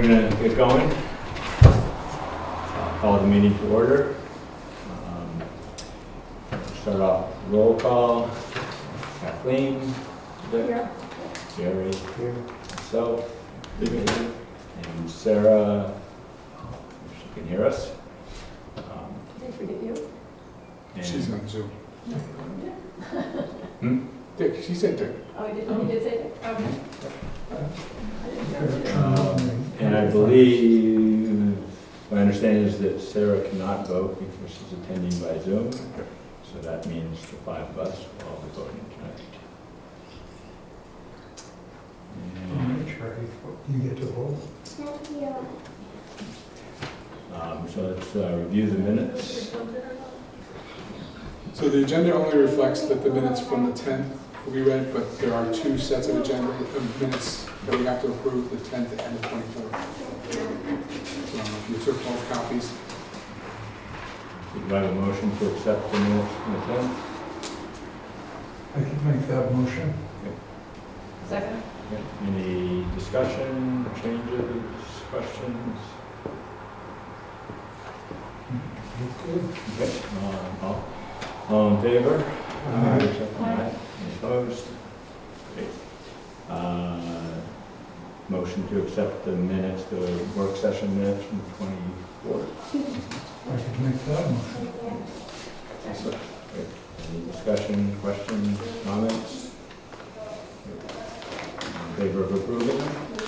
We're going to get going. Call the meeting to order. Start off roll call. Kathleen, Vic, Here. Jerry, here, myself, Vivian, and Sarah, if she can hear us. Did I forget you? And- She's on Zoom. Hmm? Dick, she said Dick. Oh, you did say that? Okay. And I believe, my understanding is that Sarah cannot vote because she's attending by Zoom. So that means the five of us will all be voting tonight. And, You get to vote. so let's review the minutes. So the agenda only reflects that the minutes from the 10th will be read, but there are two sets of agenda of minutes that we have to approve, the 10th and the 24th. So if you took both copies, Do I have a motion to accept the minutes from the 10th? I can make that motion. Second? Any discussion, changes, questions? Okay, all in favor? Aye. Aye. Any opposed? Great. Motion to accept the minutes, the work session minutes from the 24th. I can make that motion. Great. Any discussion, questions, comments? In favor of approving?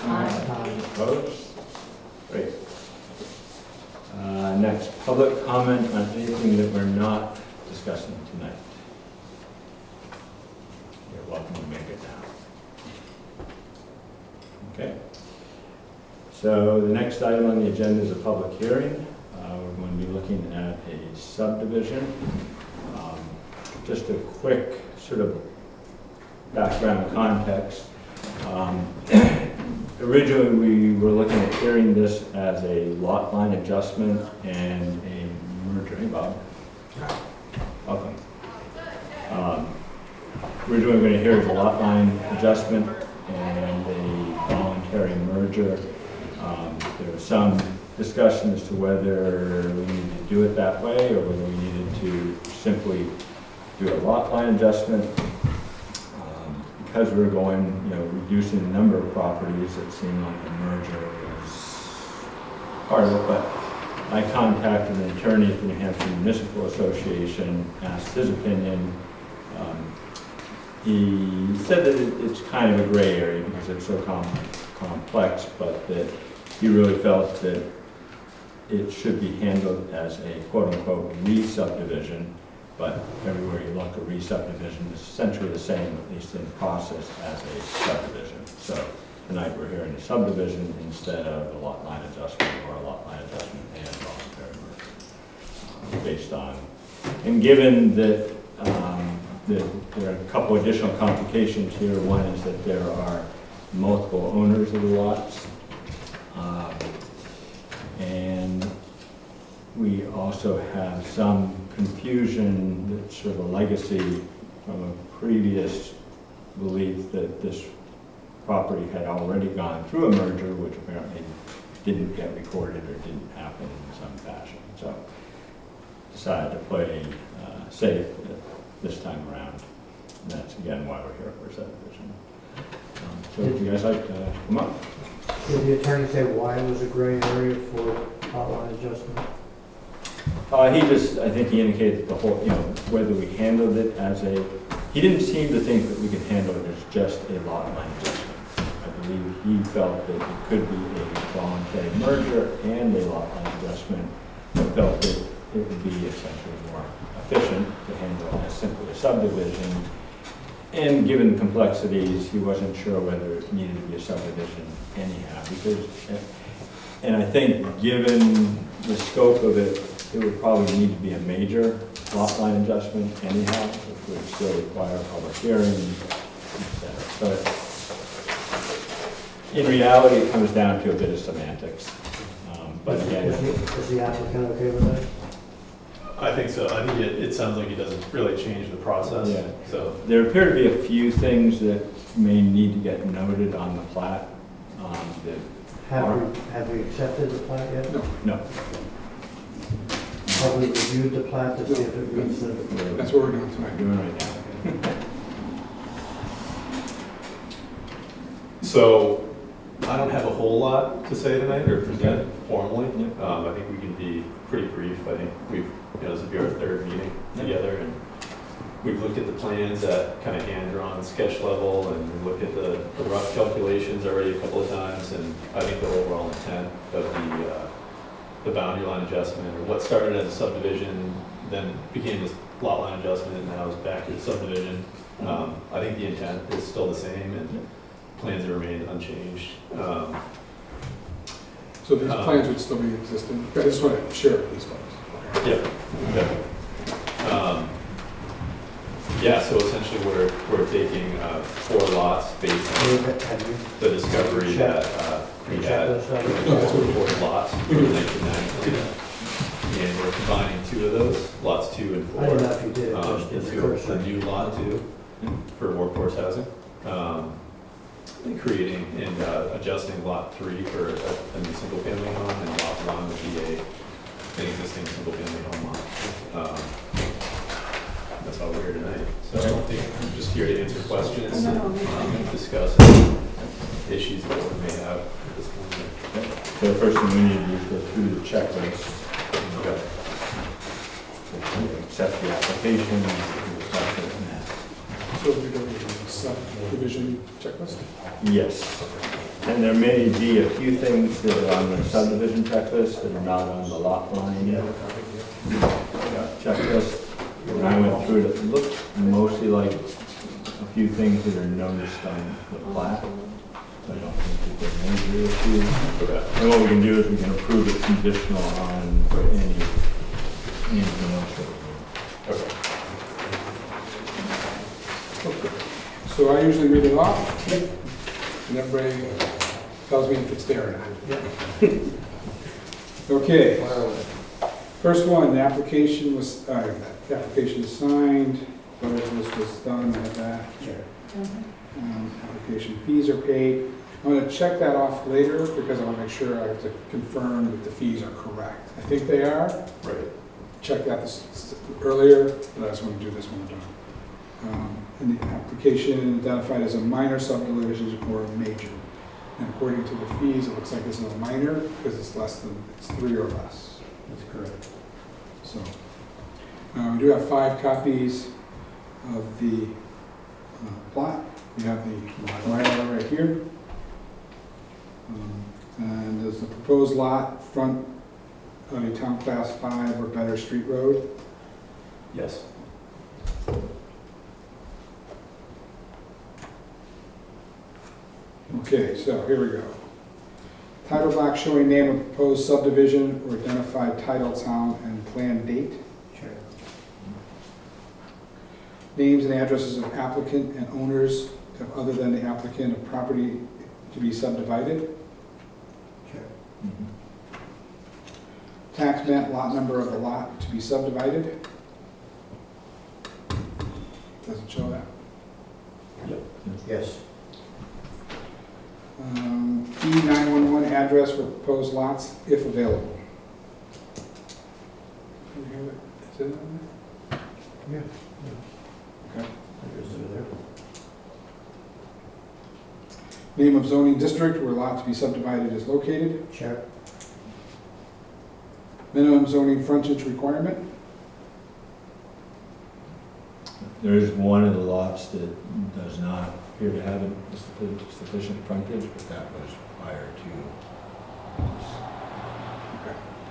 Aye. Opposed? Great. Next, public comment on anything that we're not discussing tonight. You're welcome to make it now. Okay. So the next item on the agenda is a public hearing. We're going to be looking at a subdivision. Just a quick sort of background context. Originally, we were looking at hearing this as a lot line adjustment and a merger. Hey, Bob. Welcome. Originally, we're going to hear as a lot line adjustment and a voluntary merger. There was some discussion as to whether we needed to do it that way or whether we needed to simply do a lot line adjustment. Because we were going, reducing the number of properties, it seemed like a merger was part of it, but I contacted an attorney at the New Hampshire Municipal Association, asked his opinion. He said that it's kind of a gray area because it's so complex, but that he really felt that it should be handled as a quote-unquote re-subdivision. But everywhere you look, a re-subdivision is essentially the same, at least in process, as a subdivision. So tonight we're hearing a subdivision instead of a lot line adjustment or a lot line adjustment and voluntary merger. Based on, and given that there are a couple additional complications here. One is that there are multiple owners of the lots. And we also have some confusion that's sort of a legacy from a previous belief that this property had already gone through a merger, which apparently didn't get recorded or didn't happen in some fashion. So decided to play safe this time around. And that's again why we're here for subdivision. So would you guys like to come up? Did the attorney say why it was a gray area for lot line adjustment? I think he indicated the whole, whether we handled it as he didn't seem to think that we could handle it as just a lot line adjustment. I believe he felt that it could be a voluntary merger and a lot line adjustment, but felt that it would be essentially more efficient to handle it as simply a subdivision. And given the complexities, he wasn't sure whether it needed to be a subdivision anyhow, and I think given the scope of it, it would probably need to be a major lot line adjustment anyhow, which would still require a public hearing, etc. But in reality, it comes down to a bit of semantics. But again, Is the applicant okay with that? I think so. I think it sounds like it doesn't really change the process. Yeah. So there appear to be a few things that may need to get noted on the plat that Have we accepted the plat yet? No, No. Have we reviewed the plat to see if it meets the? that's what we're doing We're tonight. doing right now. So, I don't have a whole lot to say tonight or present formally. Yep. I think we can be pretty brief. I think we've, this will be our third meeting Yep. together, and we've looked at the plans at kind of hand-drawn sketch level, and we looked at the rough calculations already a couple of times, and I think the overall intent of the boundary line adjustment, or what started as a subdivision, then became this lot line adjustment, and now is back to the subdivision. I think the intent is still the same, and plans have remained unchanged. So these plans would still be existing. I just want to share with these folks. Yep. Yeah, so essentially we're taking 4 lots based on Have you the discovery that we checked had. those out? No, that's what we- 4 lots from 1990. And we're combining 2 of those, lots 2 and 4. I don't know if you did it just in the Into first a new lot 2 for workforce housing. And creating and adjusting lot 3 for a new single-family home, and lot 1 would be an existing single-family home lot. That's why we're here tonight. So I think I'm just here to answer questions and discuss issues that we may have at this point. So the first thing we need to do is go through the checklist. Okay. Accept the application, and accept it, and that. So we go to the subdivision checklist. Yes, and there may be a few things that are on the subdivision checklist that are not on the lot line checklist. When I went through it, it looked mostly like a few things that are noticed on the plat. I don't think that they're major issues. Okay. And what we can do is we can approve it conditional on anything else that we Okay. So I usually read it off, and everybody tells me if it's there or not. Okay, first one, the application was, the application is signed, photos list was done, I have that. Application fees are paid. I'm gonna check that off later, because I wanna make sure I have to confirm that the fees are correct. I think they are. Right. Check that earlier, but I just want to do this when we're done. And the application identified as a minor subdivision or a major. And according to the fees, it looks like this is a minor because it's 3 or less. That's correct. So, we do have 5 copies of the plot. We have the Mylar right here. And there's the proposed lot front on a town class 5 or better street road. Yes. Okay, so here we go. Title block showing name of proposed subdivision or identified title, town, and plan date. Sure. Names and addresses of applicant and owners of other than the applicant of property to be subdivided. Sure. Tax map lot number of the lot to be subdivided. Doesn't show that. Yes. E911 address for proposed lots if available. Can you have it? Is it on Yeah. there? Okay. There's it there. Name of zoning district where lot to be subdivided is located. Check. Minimum zoning frontage requirement. There is one of the lots that does not appear to have sufficient frontage, but that was prior to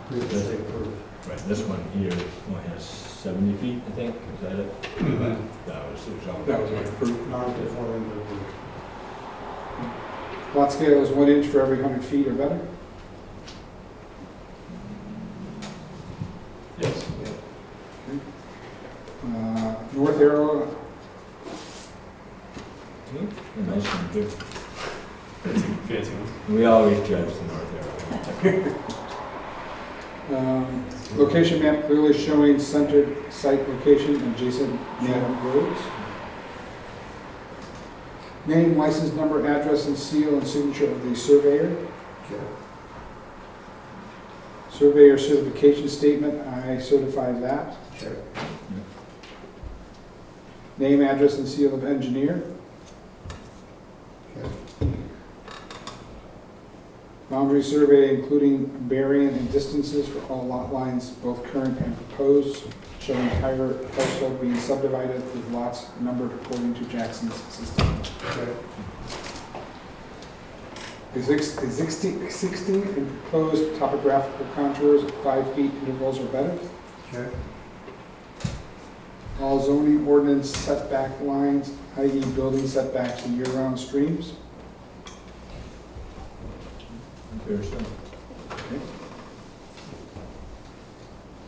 Previously approved. this. Right, this one here only has 70 feet, I think, is that it? That was, it was all. That was already approved. Non-conforming, but approved. Lot scale is 1 inch for every 100 feet or better. Yes. North arrow, Nice one, too. Fancy ones. We always judge the north arrow. location map clearly showing centered site location and adjacent neighborhood roads. Name, license number, address, and seal and signature of the surveyor. Sure. Surveyor certification statement, I certify that. Sure. Name, address, and seal of engineer. Sure. Boundary survey including bearing and distances for all lot lines, both current and proposed, showing entire parcel being subdivided with lots numbered according to Jackson's system. Sure. Existing and proposed topographical contours at 5 feet intervals or better. Sure. All zoning ordinance setback lines, i.e. building setbacks and year-round streams. Fair so.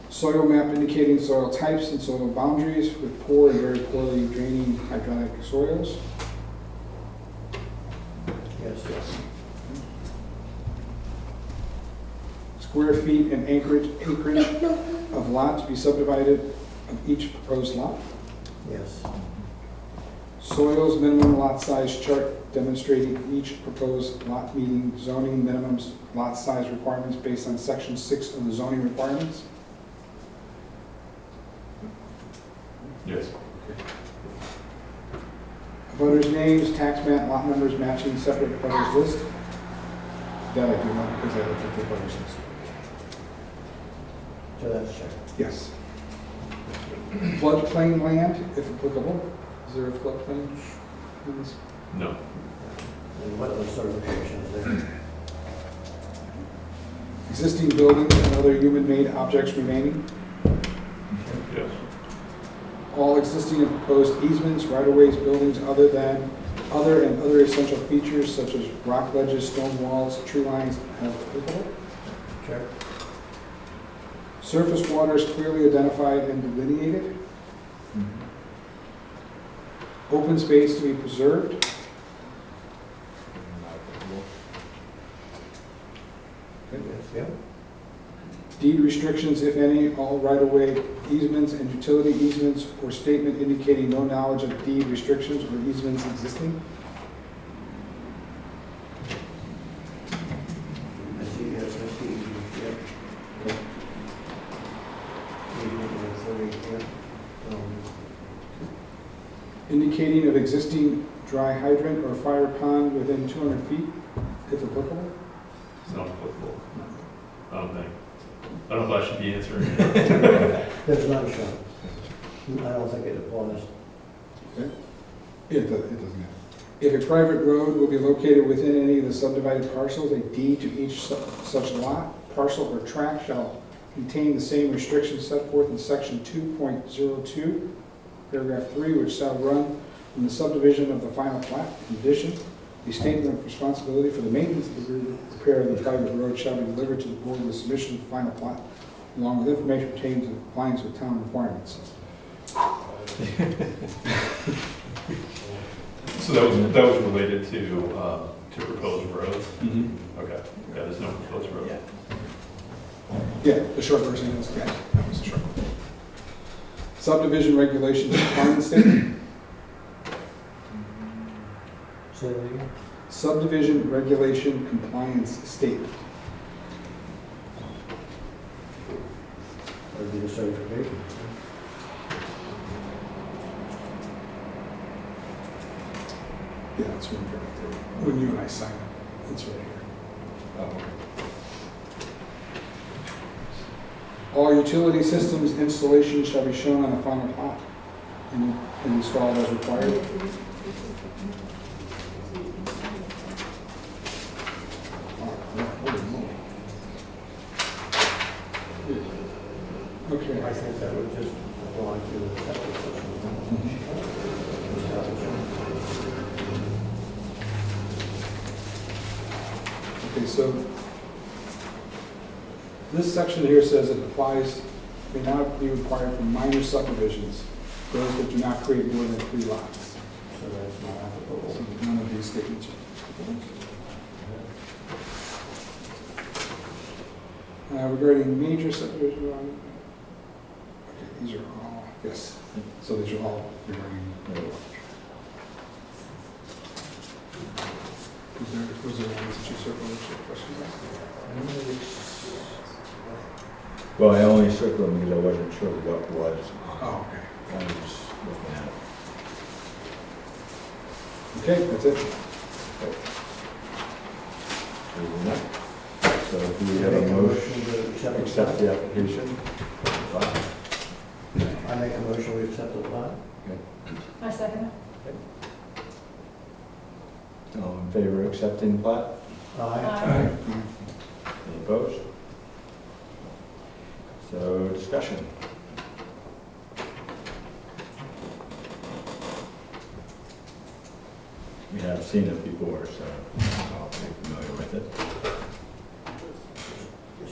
Soil map indicating soil types and soil boundaries with poor and very poorly draining hydronic soils. Yes. Square feet and acreage of lot to be subdivided of each proposed lot. Yes. Soils minimum lot size chart demonstrating each proposed lot meeting zoning minimums lot size requirements based on section 6 of the zoning requirements. Yes. Abutters names, tax map, lot numbers matching separate abutters list. That I do not because I looked at the abutters list. So that's checked. Yes. Floodplain land, if applicable. Is there a floodplain in this? No. And what other certifications there? Existing buildings and other human-made objects remaining. Yes. All existing and proposed easements, right-of-ways, buildings other essential features such as rock ledges, stone walls, tree lines, as applicable. Check. Surface waters clearly identified and delineated. Open space to be preserved. Yes, yeah. Deed restrictions, if any, all right-of-way easements and utility easements or statement indicating no knowledge of deed restrictions or easements existing. I see, yes, I see, yeah. Indicating of existing dry hydrant or fire pond within 200 feet, if applicable. It's not applicable. I don't think. I don't know if I should be answering. There's none shown. I don't think it applies. It doesn't. If a private road will be located within any of the subdivided parcels, a deed to each such lot, parcel, or tract shall contain the same restrictions set forth in section 2.02, paragraph 3, which shall run from the subdivision of the final plat. In addition, the statement of responsibility for the maintenance of the repair of the private road shall be delivered to the board with submission of the final plat, along with information pertaining to compliance with town requirements. So that was related to proposed roads? Okay. Yeah, there's no proposed road. Yeah, the short version is, yeah, that was the short one. Subdivision regulations compliance statement. Say that again? Subdivision regulation compliance statement. Or be the certification? Yeah, it's right there. When you and I sign it, it's right here. Oh, okay. All utility systems installations shall be shown on the final plot and installed as required. Okay. I think that would just apply to the septic system. Okay, so this section here says it applies, may not be required for minor subdivisions, those that do not create more than 3 lots. So that's not So applicable. none of these statements are applicable. Regarding major subdivision, okay, these are all, yes, so these are all regarding. Was there ones that you circled that you had questions on? Well, I only circled them because I wasn't sure what was, Oh, okay. I was looking at. Okay, that's it. So do we have a motion to to accept the application? I make a motion, we accept the plat. I second All in favor of accepting the plat? Aye. Aye. Any opposed? So discussion. We have seen it before, so I'll be familiar with it.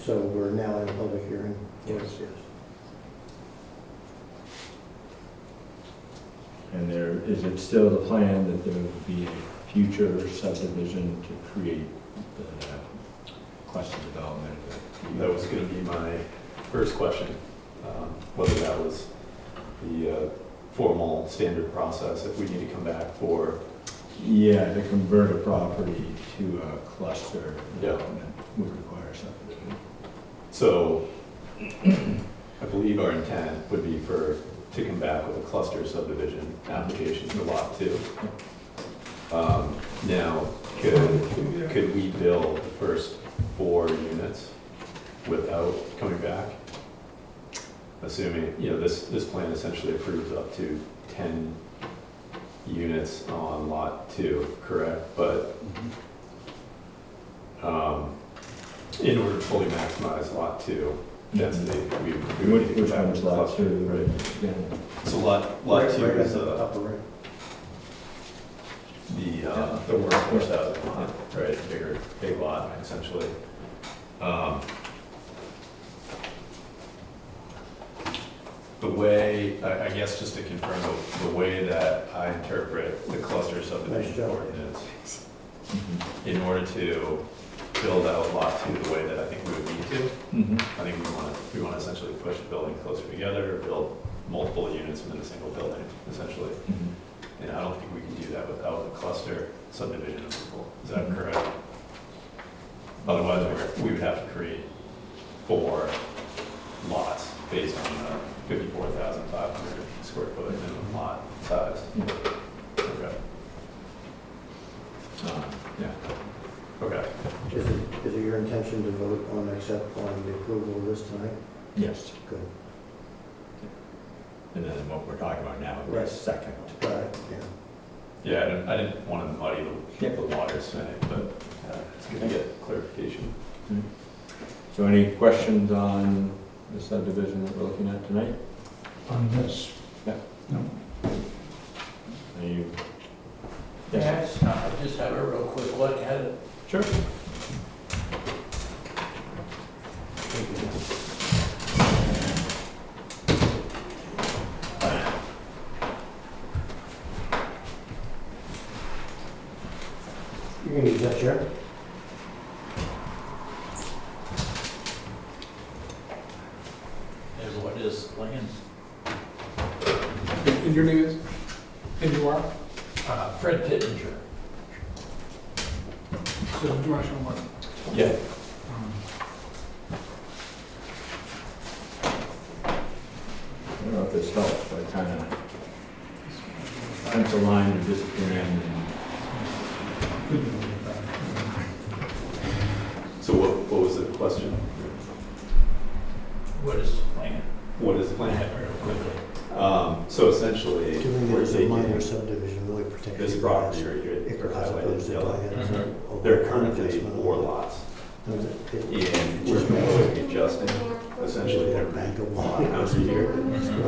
So we're now in a public hearing? Yes. Yes. And there, is it still the plan that there would be a future subdivision to create the cluster development? That was gonna be my first question, whether that was the formal standard process, if we need to come back for, Yeah, to convert a property to a cluster Yeah. development would require subdivision. so I believe our intent would be to come back with a cluster subdivision application for lot 2. Now, could we build the first 4 units without coming back? Assuming, this plan essentially approves up to 10 units on lot 2, correct? But in order to fully maximize lot 2 density, we would need to come Which back one's with a lot cluster, 2? right? Yeah. So lot Right 2 at is the upper right. the workforce housing lot, right, big lot, essentially. The way, I guess just to confirm, the way that I interpret the cluster Nice subdivision job. ordinance, Mhm. in order to build out lot 2 the way that I think we would need to, Mhm. I think we want to essentially push building closer together, or build multiple units within a single building, essentially. Mhm. And I don't think we can do that without a cluster subdivision approval. Is that Mhm. correct? Otherwise, we would have to create 4 lots based on a 54,500 square foot minimum lot size. Okay. Yeah. Okay. Is it your intention to vote on the approval of this tonight? Yes. Good. And then what we're talking about now Right. is second. Right, yeah. Yeah, I didn't want to muddy the waters tonight, but it's good to get clarification. So any questions on the subdivision that we're looking at tonight? On this? Yeah. No. Are you? Yes, I just have a real quick look at it. Sure. You can use that chair. And what is land? And your name is? And you are? Fred Pittenger. So do you want to show what? Yeah. I don't know if this helps, but kind of pencil line or discipline and So what was the question? What is land? What is the plan? Real quickly. So essentially, Doing it we're as a minor taking subdivision really protects this you property guys. right here. As represented opposed to in yellow. doing it as a- There are a currently adjustment. 4 lots, No, it- and we're proposing adjusting essentially every Back of lot one. out here.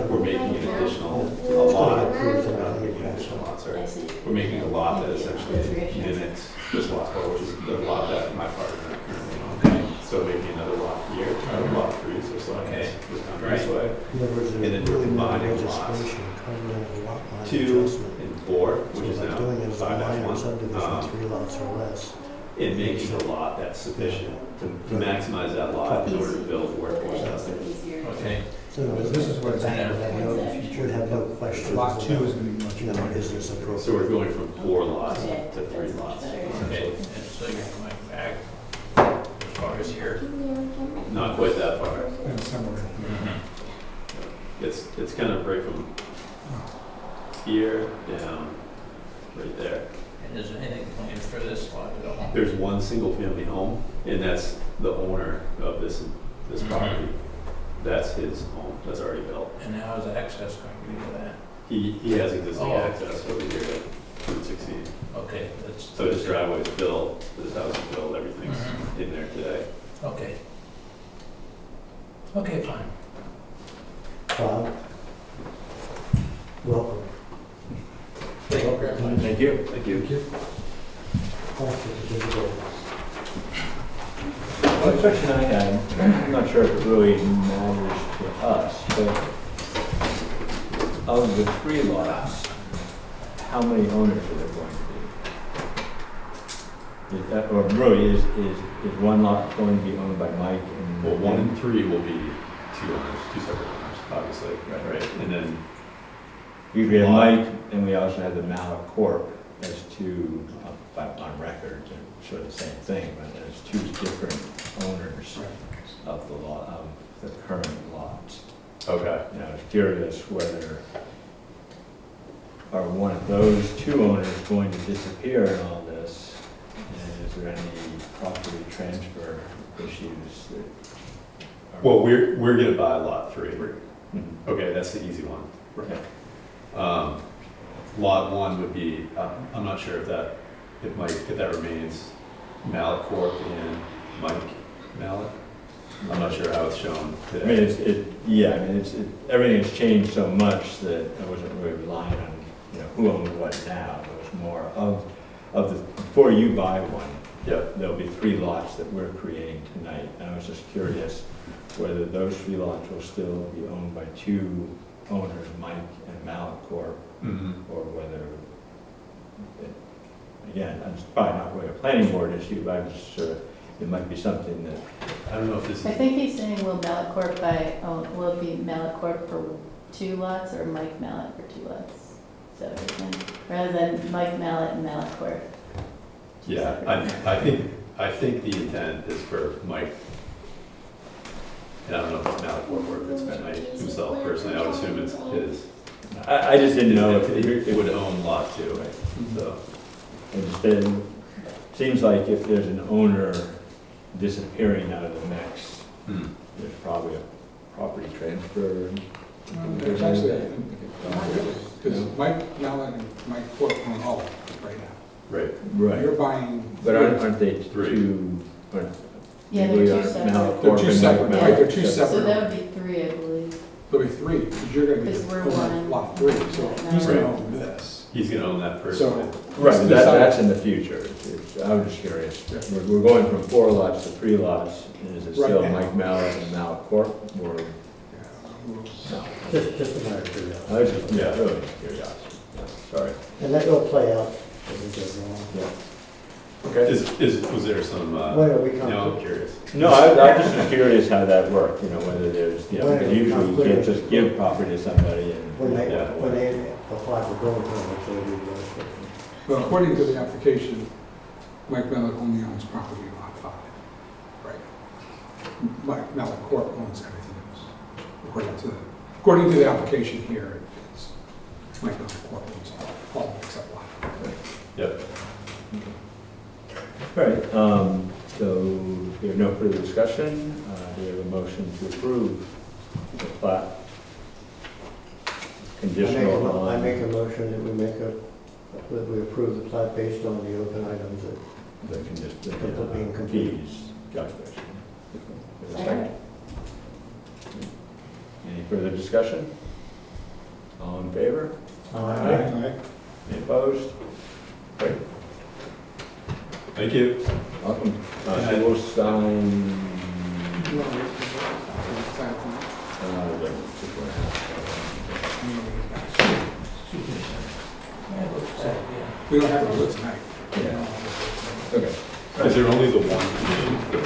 We're making an additional, a lot, not making an additional lot, sorry. We're making a lot that essentially mimics this lot, which is the lot that my partner currently owns. So maybe another lot here, lot 3, so it's like Okay. this way. In other words, And there's then we're really no combining lots. legislation covering a lot line 2 adjustment. and 4, So which is by now doing it as a minor 5-1. subdivision, 3 lots or less. And making a lot that's sufficient to maximize that lot in order to build workforce housing. Okay. So in other words, This is what it's that in would have no- there. would have no questions. Lot 2 about is going to be much No, business appropriate. So we're going from 4 lots to 3 lots. Okay, and so you're going back as far as here. Not quite that far. And somewhere. It's kind of right from here down, right there. And is anything planned for this lot at all? There's one single-family home, and that's the owner of this property. That's his home, that's already built. And how is access going to be to that? He has existing Oh. access over here to Route 16. Okay, that's. So his driveway's built, his house is built, everything's in there today. Okay. Okay, fine. Bob? Welcome. Okay. Thank you. Thank you. One question I had, I'm not sure if it really matters to us, but of the 3 lots, how many owners are there going to be? Is that, or really, is one lot going to be owned by Mike and? Well, 1 and 3 will be 2 owners, 2 separate owners, obviously, right? And then, We have Mike, and we also have the Malik Corp. as 2, on record, they're sort of the same thing, but there's 2 different owners of the lot, of the current lots. okay. And I was curious whether, are one of those 2 owners going to disappear in all this? And is there any property transfer issues that? are- Well, we're gonna buy lot 3. Mhm. Okay, that's the easy one. Okay. Lot 1 would be, I'm not sure if that remains Malik Corp. and Mike Malik. I'm not sure how it's shown I mean, today. everything has changed so much that I wasn't really relying on, who owns what now. It was more of the, before you buy one, Yep, there'll be 3 lots that we're creating tonight. And I was just curious whether those 3 lots will still be owned by 2 owners, Mike and Malik Corp., or whether, again, it's probably not really a planning board issue, but I'm just sort of, it might be something that, I don't know if this I is, think he's saying will it be Mallet Corp for 2 lots or Mike Mallet for 2 lots? So, rather than Mike Mallet and Mallet Corp. yeah, I think the intent is for Mike. And I don't know if it's Malik Corp. or if it's Mike himself personally, I would assume it's his. I just didn't know if It would own lot 2, Right. so. It seems like if there's an owner disappearing out of the mix, there's probably a property transfer. There's actually, because Mike Mallon and Mike Corp. own all of it right now. Right. Right, You're buying. but aren't they 3. 2? aren't- Yeah, legally they're 2 aren't separate. Malik They're Corp. 2 and separate, Mike right, they're Malik? 2 separate. So that would be 3, I believe. There'll be 3, because you're gonna be Because we're owning one. lot 3, so he's Right. gonna own this. He's gonna own that So. personally. Right, he's that's decided- in the future. I was just curious. Yeah. We're going from 4 lots to 3 lots. Is it Right still now. Mike Mallett and Malik Corp. or Yeah, no? Just a matter of curiosity. I was just, really curiosity. Yeah, sorry. And that will play out as we go along. Yeah. Okay. Was there some, When we come no, to- I'm curious. No, I just was curious how that worked, whether there's, When because it usually you becomes can't clear. just give property to somebody When and. they apply for building permits, they'll be But according to the application, Mike Mallon only owns property in lot 5, right? Mike Mallon Corp. owns everything else. According to the application here, it's Mike Mallon Corp. owns all except lot 5. Yep. All right, so we have no further discussion. We have a motion to approve the plat. Conditional I on. make a motion that we approve the plat based on the open items that The being completed. fees calculation. Is there a Second. second? Any further discussion? All in favor? Aye. Any opposed? Great, Thank you. welcome. So we'll sign, You want to wait for that? the 6.5. Yeah, it looks like, yeah. We don't have to do it tonight. Yeah. Okay, Is there only the one condition for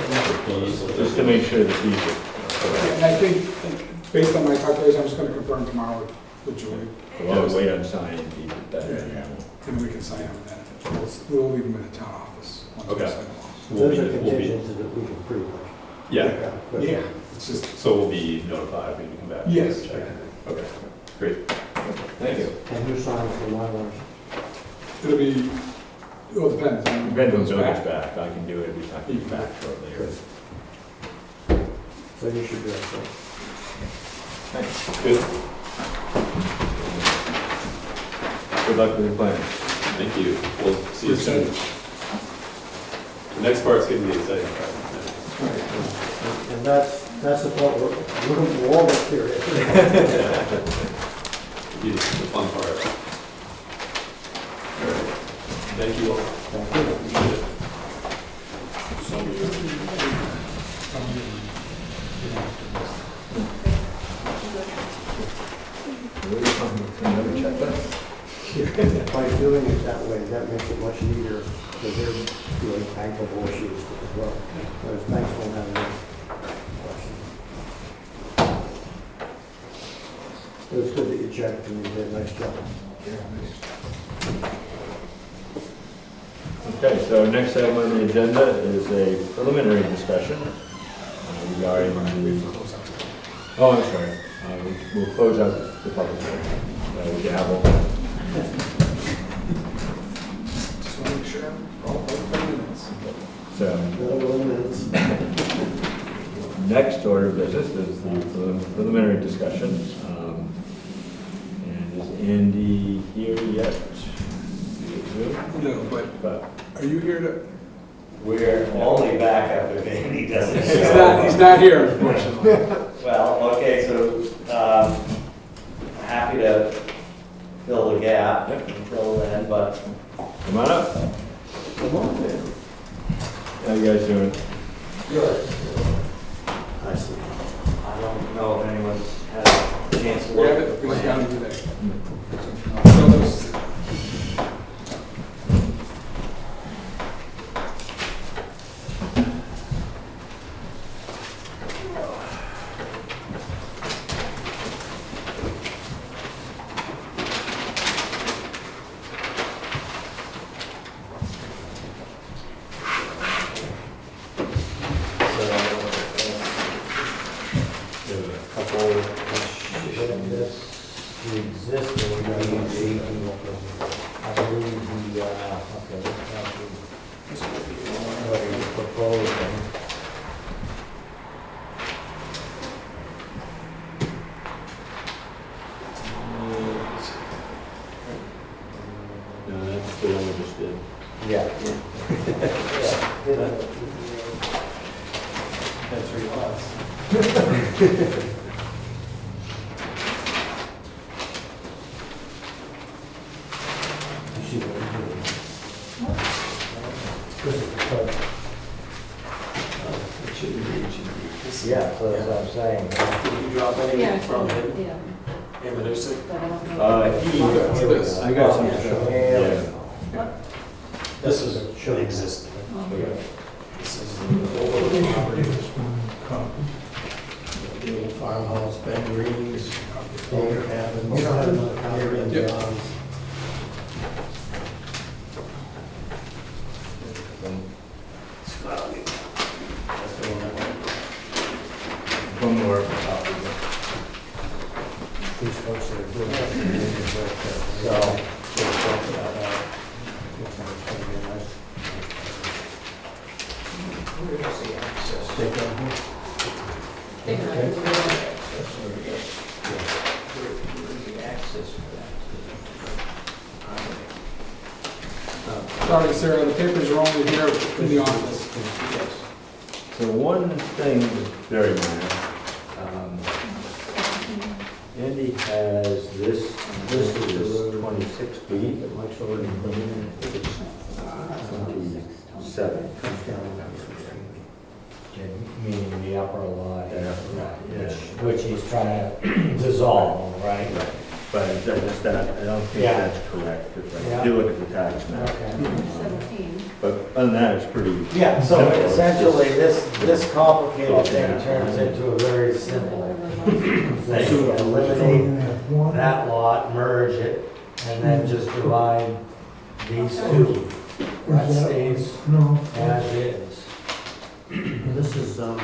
fees? just to make sure the fees are. And I think, based on my calculation, I'm just gonna confirm tomorrow with Julie. We'll wait on signing these at that. Yeah. And we can sign up with that. We'll leave them in the town office. once we Okay. sign them. Those are contingencies that we can pretty much. Yeah, Yeah, it's just, so we'll be notified when you come back? Yes. Check. Okay, great. Thank you. And who signs the Mylars? it'll be, well, it depends. Depends when Bill's back, I can do it every time he's back shortly. So you should do it. So. Thanks. Good, Good luck with the plan. thank you. We'll see you We're soon. excited. The next part's gonna be exciting. And that's the part we're all curious. Be the fun part. All right. Thank you all. Thank you. Appreciate it. Another checklist? By doing it that way, that makes it much easier because they're doing bankable issues as well. Whereas banks don't have any questions. It was good that you checked and you did a nice job. Okay, so next item on the agenda is a preliminary discussion regarding the, oh, I'm sorry, we'll close out the public hearing. Gavel. Just want to make sure all 5 minutes. So, Another 1 minute. next order of business is the preliminary discussion. And is Andy here yet? No, but But are you here to, We're only back after Vandy doesn't he's show. not here unfortunately. Well, okay, so, happy to fill the gap Yep. until then, but come on up. Come on, man. How you guys doing? good. I don't know if anyone's had a chance to We look have at the it, we just got plan. it today. So those- There's a couple, The existing, I believe the, okay, what he's proposing. No, that's the one we just did. Yeah. had 3 lots. You see what I'm doing? This is the code. Yeah, so that's what I'm saying. Did you drop anything from him? Yeah. Amanuset? But I don't know. What's this? I got some. Yeah. This is an existing. This is the old property. The old farmhouse, Ben Green's, older cabins. We don't have another copy of Yep. the, That's the one that went. One more. these folks that are doing it. So, we'll talk about that. Take on here. Sorry, Sarah, the papers are only here in the office. So one thing is very minor. Andy has this is 26 feet. That Mike's already put in. 27. Comes down. Meaning the upper lot. Yeah. Which he's trying to dissolve, right? But it's just that, I don't think Yeah. that's correct, because Yeah. if you look at the tax map. Okay. But other than that, it's pretty. Yeah, so simple. It's essentially, just- this complicated thing Yeah. turns into a very simple thing. So Eliminate you have one, that lot, merge it, and then just divide these two. That is stays no, as is. This is, And,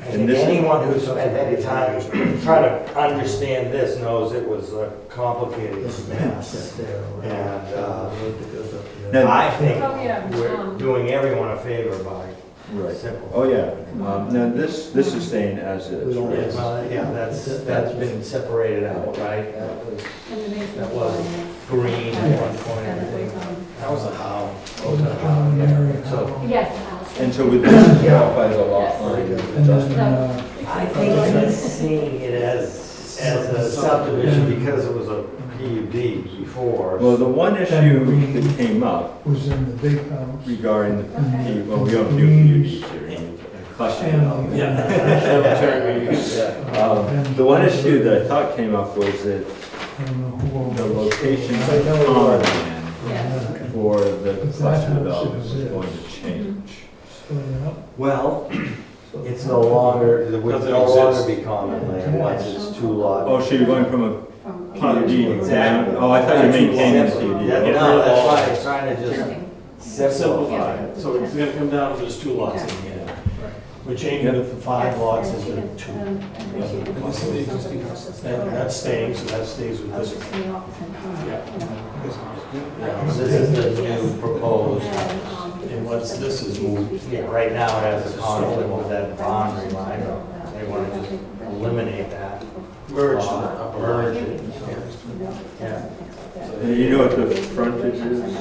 I And think this is- anyone who's spent any time trying to understand this knows it was a complicated this is the mess. house there. And, Road that goes up there. Now- I think Oh, yeah, we're doing everyone a favor by Right. simple. Oh, yeah. Now, this is staying as We is. don't- right? Yeah, well, yeah, that's been separated out, right? That was green at one point. That was a how. John and Mary So, Howell. Yes, the house. And so with this, it qualifies a lot line And adjustment. then, I think he's seeing it as a subdivision because it was a PUD before. Well, the one issue that came up was in the big house. regarding the, Okay. well, we don't do PUDs here, question And, The one issue that I thought came up was that I don't know who owned the it. location of the common land Yes. for the But that cluster house development was is going to change. Split up. Well, it's no longer, it would Doesn't no longer exist. be common land once it's two lot. Oh, so you're going from a From- PUD Exactly. down? Oh, I thought you maintained the PUD. Yeah, Okay. no, that's why I'm trying to just simplify Yeah. it. So it's gonna come down to there's two lots in here. We're changing it from 5 lots into 2. And this is the existing house. That's staying, so that stays with this one. Yeah, This is the new proposed, and once this is moved, yeah, right now it has a conflict with that boundary line. They want to just eliminate that. merge Merge it. Yeah. You know what the frontage is here?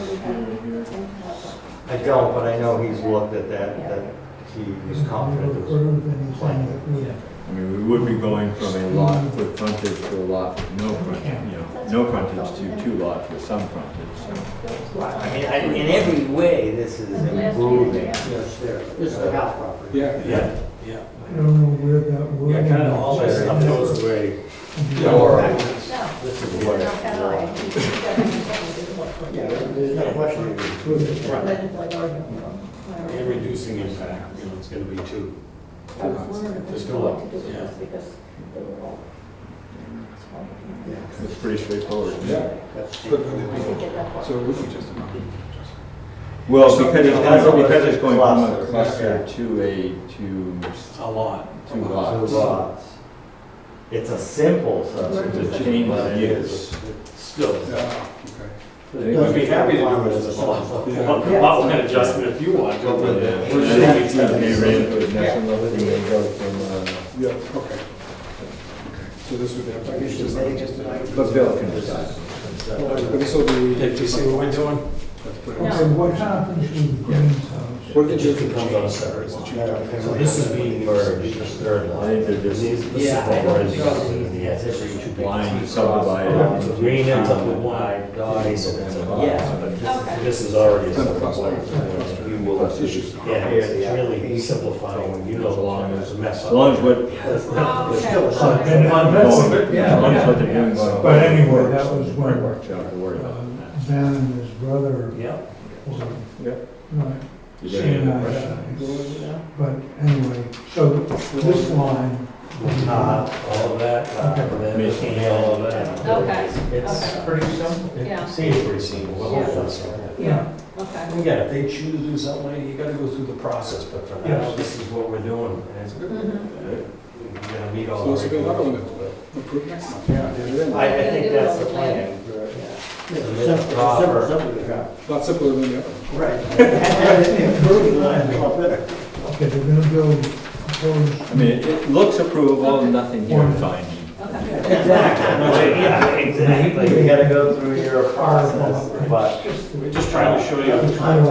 I don't, but I know he's looked at that he was confident it was Heard of anything plenty. that would- I mean, we would be going from a lot with frontage to a lot with no frontage, no frontage to two lots with some frontage, so. I mean, in every way, this is improving. Yes, there. This is the house property. Yeah. Yeah, yeah. I don't know where that word. Yeah, kind of all that stuff goes away. Or, This is what. yeah, there's no question. And reducing impact, it's gonna be 2. There's no, yeah. It's pretty straightforward. Yeah. That's But would it be- So it would be just a minor adjustment. Well, because it's going from a Cluster, cluster yeah. to A lot. two Two lots. lots. It's a simple subdivision. It's a change but of it use. is- Still. Yeah, okay. We'd be happy to do it as a lot line adjustment if you want to, but we're Yeah. saying it's And they gonna ran be. into it next level, and they go from, Yeah, okay. Okay. So this would have, You should make it but Bill can decide. but this will be. Did you see what we're doing? Okay, what happens with Green's house? What did It you just becomes on a separate lot. So So this is being merged, this third I line. think they're just Yeah, I don't know. Yes, every two blind subdivided. So green ends up with one dotted. Yeah. Okay. This is already a Then separate plus- line. You will issues. Yeah, it's really simplifying, you know, As long it's a mess. As long as what, There's still a Okay. subdivision. And then- as long as what they're doing. going But on. anyway, that was when, Works out to worry about. Ben and his brother Yeah. were, Yeah. right, You she got and any I, questions? but anyway, so this line, All of that, and then looking at all of that. Okay, It's okay. pretty simple. Yeah. It seems pretty simple, but hopefully so. Yeah, okay. And again, if they choose to do something later, you gotta go through the process, but for now, Yes. this is what we're doing, and it's Mhm. we're gonna meet all So the. this will be another one to approve next month. Yeah. I think that's the plan. Simple, Proper. A lot simpler than the other. Right. And improve the land a lot better. okay, they're gonna build, propose. I mean, it looks approvable, nothing here finding. Okay. Exactly. Yeah, exactly. You gotta go through your process, but. We're just trying to show you, we're It trying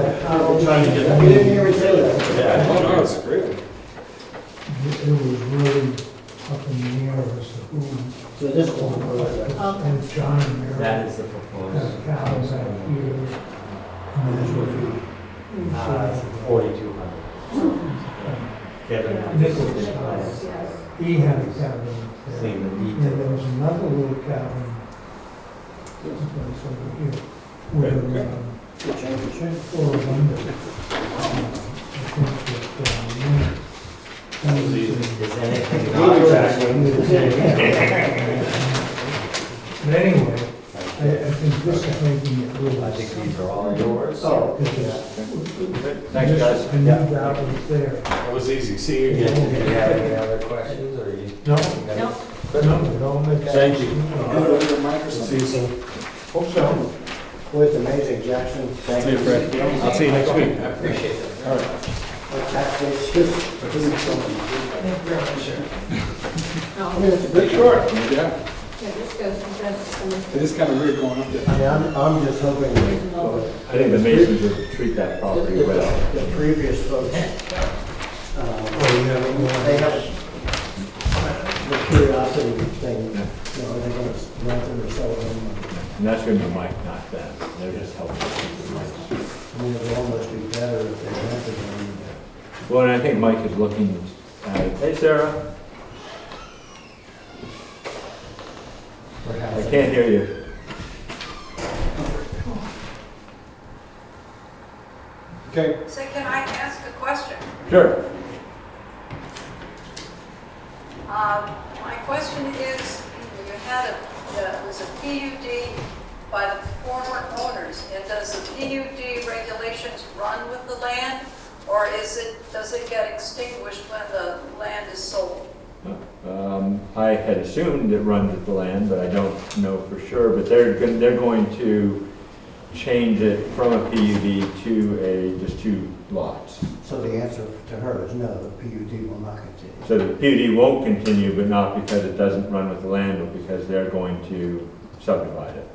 to get. We didn't hear me say that. Yeah. Oh, no, it's great. was really up in the air as to who. So this one, And John and Mary. That is the proposed. Had cows out here. And then- 4,200. Kevin. Nicholas Yes, house. yes. He had a cabin there. Seen the And detail. there was another little cabin, someplace over here, where, Good change, good change. for a window. I think that, yeah. That was Is anything But anyway, I think this is making it really. I think these are all yours. Oh, Thanks, guys. I knew that was there. That was easy. See you again. Do you have any other questions, or you? No, No, no, it all makes sense. Thank you. Good on your mic or See something? you soon. Hope so. well, it's amazing, Jackson. Thank See you, Fred. I'll see you next week. I appreciate it. All right. Tax base, just, Thank you very much, sir. I mean, it's a good short. Yeah, yeah, this goes, that's, it is kind of weird going up there. I mean, I'm just hoping that I think the Masons would treat that property well. the previous folks, they have the curiosity thing, you know, are they gonna rent them or sell them? And that's gonna be Mike, not them. They're just helping keep the lights. I mean, it would almost be better if they rented them. Well, and I think Mike is looking at it. Hey, Sarah, I can't hear you. Okay, So can I ask a question? Sure. My question is, you had it was a PUD by the former owners, and does the PUD regulations run with the land, or does it get extinguished when the land is sold? I had assumed it runs with the land, but I don't know for sure. But they're going to change it from a PUD to just 2 lots. So the answer to her is no, the PUD will not continue. So the PUD won't continue, but not because it doesn't run with the land, but because they're going to subdivide it.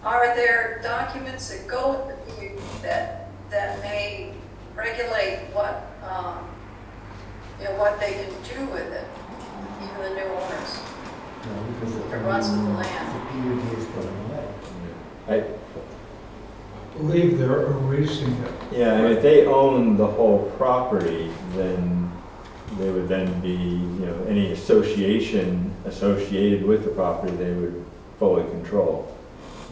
Are there documents that go with the PUD that may regulate what what they can do with it, even the new owners? No, because If it runs with the land. The PUD is going away. I believe they're erasing it. Yeah, and if they own the whole property, then they would then be, any association associated with the property, they would fully control.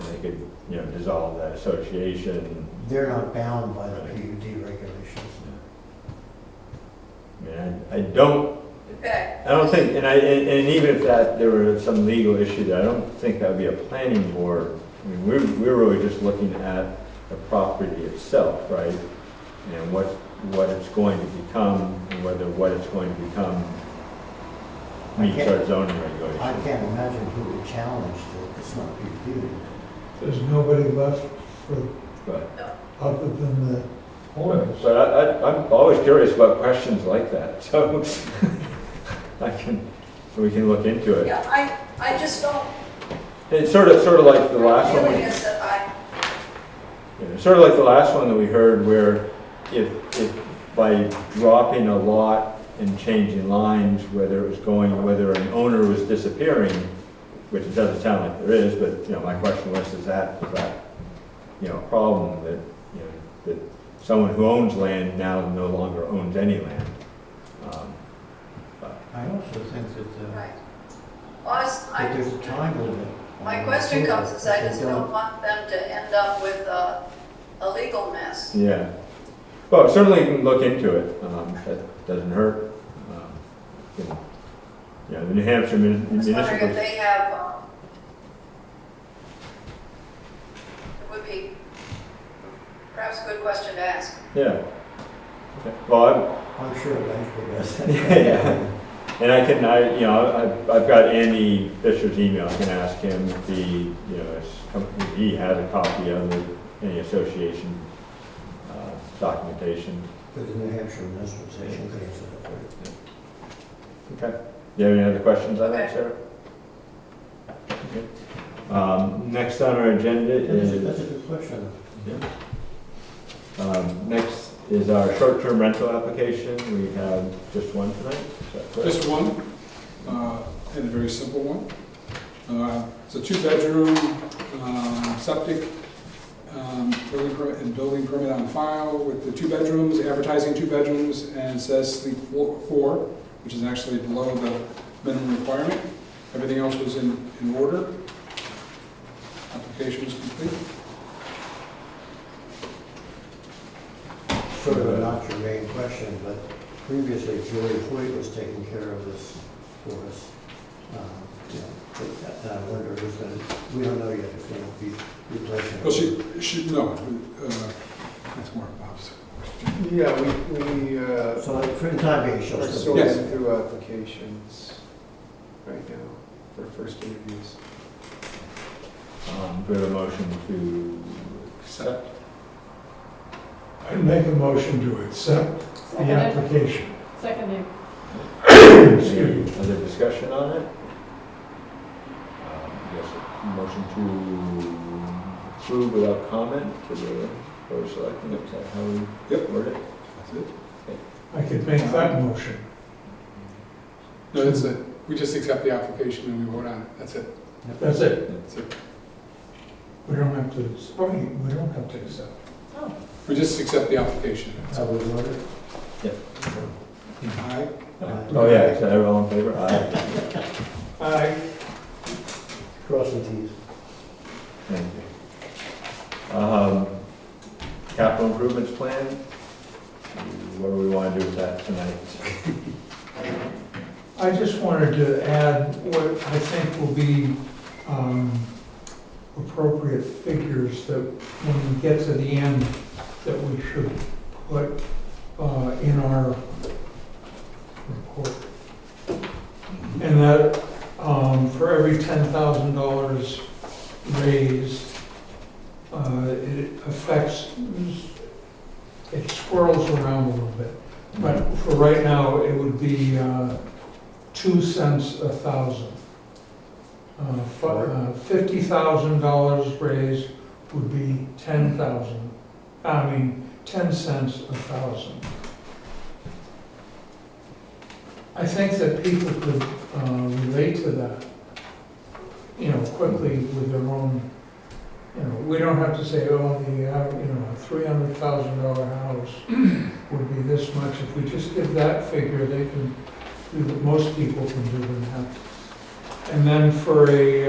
And they could, dissolve that association. They're not bound by the PUD regulations. I mean, I don't Okay. think, and even if there were some legal issue there, I don't think that would be a planning board. I mean, we're really just looking at the property itself, right? And what it's going to become, and whether what it's going to become meets our zoning I regulations. can't imagine who would challenge that it's not PUD. There's nobody left for, But other than the owners. I'm always curious about questions like that, so we can look into it. Yeah, I just don't, It's sort of like the last the one. feeling is that Sort of like the last one that we heard, where if by dropping a lot and changing lines, whether an owner was disappearing, which it doesn't sound like there is, but, my question was, is that a problem that someone who owns land now no longer owns any land? I also think that, right. Well, that there's a time limit. my question comes is I just don't want them to end up with a legal mess. Yeah. Well, certainly you can look into it. That doesn't hurt. The New Hampshire I was wondering if municipal. they have, it would be perhaps a good question to ask. Yeah. Okay. Well, I'm sure eventually does. yeah. And I've got Andy Fisher's email. I can ask him if he has a copy of any association documentation. But the New Hampshire Municipal Association could answer that for you. Okay. Do you have any other questions on that, Okay. Sarah? Okay. Next on our agenda That's a is, good question. next is our short-term rental application. We have just one tonight. Is that correct? just one, and a very simple one. It's a 2-bedroom, septic, building permit and building permit on file with the 2 bedrooms, advertising 2 bedrooms, and it says sleep 4, which is actually below the minimum requirement. Everything else was in order. Application was complete. Sort of not your main question, but previously Julie Hoyt was taking care of this for us. But I wonder who's going to, we don't know yet who's going to be replacing her. Well, no, that's more Bob's question. Yeah, we So for the time being, she'll are still be. sorting through applications right now for first interviews. Do we have a motion to accept? I make a motion to accept the Seconded. application. Seconded. Excuse me. Any other discussion on it? Yes, motion to approve without comment to the board of selectmen, is that how we word it? That's it. I could make that motion. No, that's it. We just accept the application and we vote on it. That's it. That's it. That's it. We don't have to, we don't have to accept. We just accept the application. How we voted? Aye. Oh, yeah, so everyone in favor? Aye. Aye. Cross the Ts. Thank you. Capital improvements plan, what do we want to do with that tonight? I just wanted to add what I think will be appropriate figures that when we get to the end, that we should put in our report. And that for every $10,000 raised, it affects, it swirls around a little bit. But for right now, it would be 2 cents a thousand. $50,000 raised would be 10 cents a thousand. I think that people could relate to that, quickly with their own, we don't have to say, oh, a $300,000 house would be this much. If we just give that figure, they can do what most people can do in that. And then for a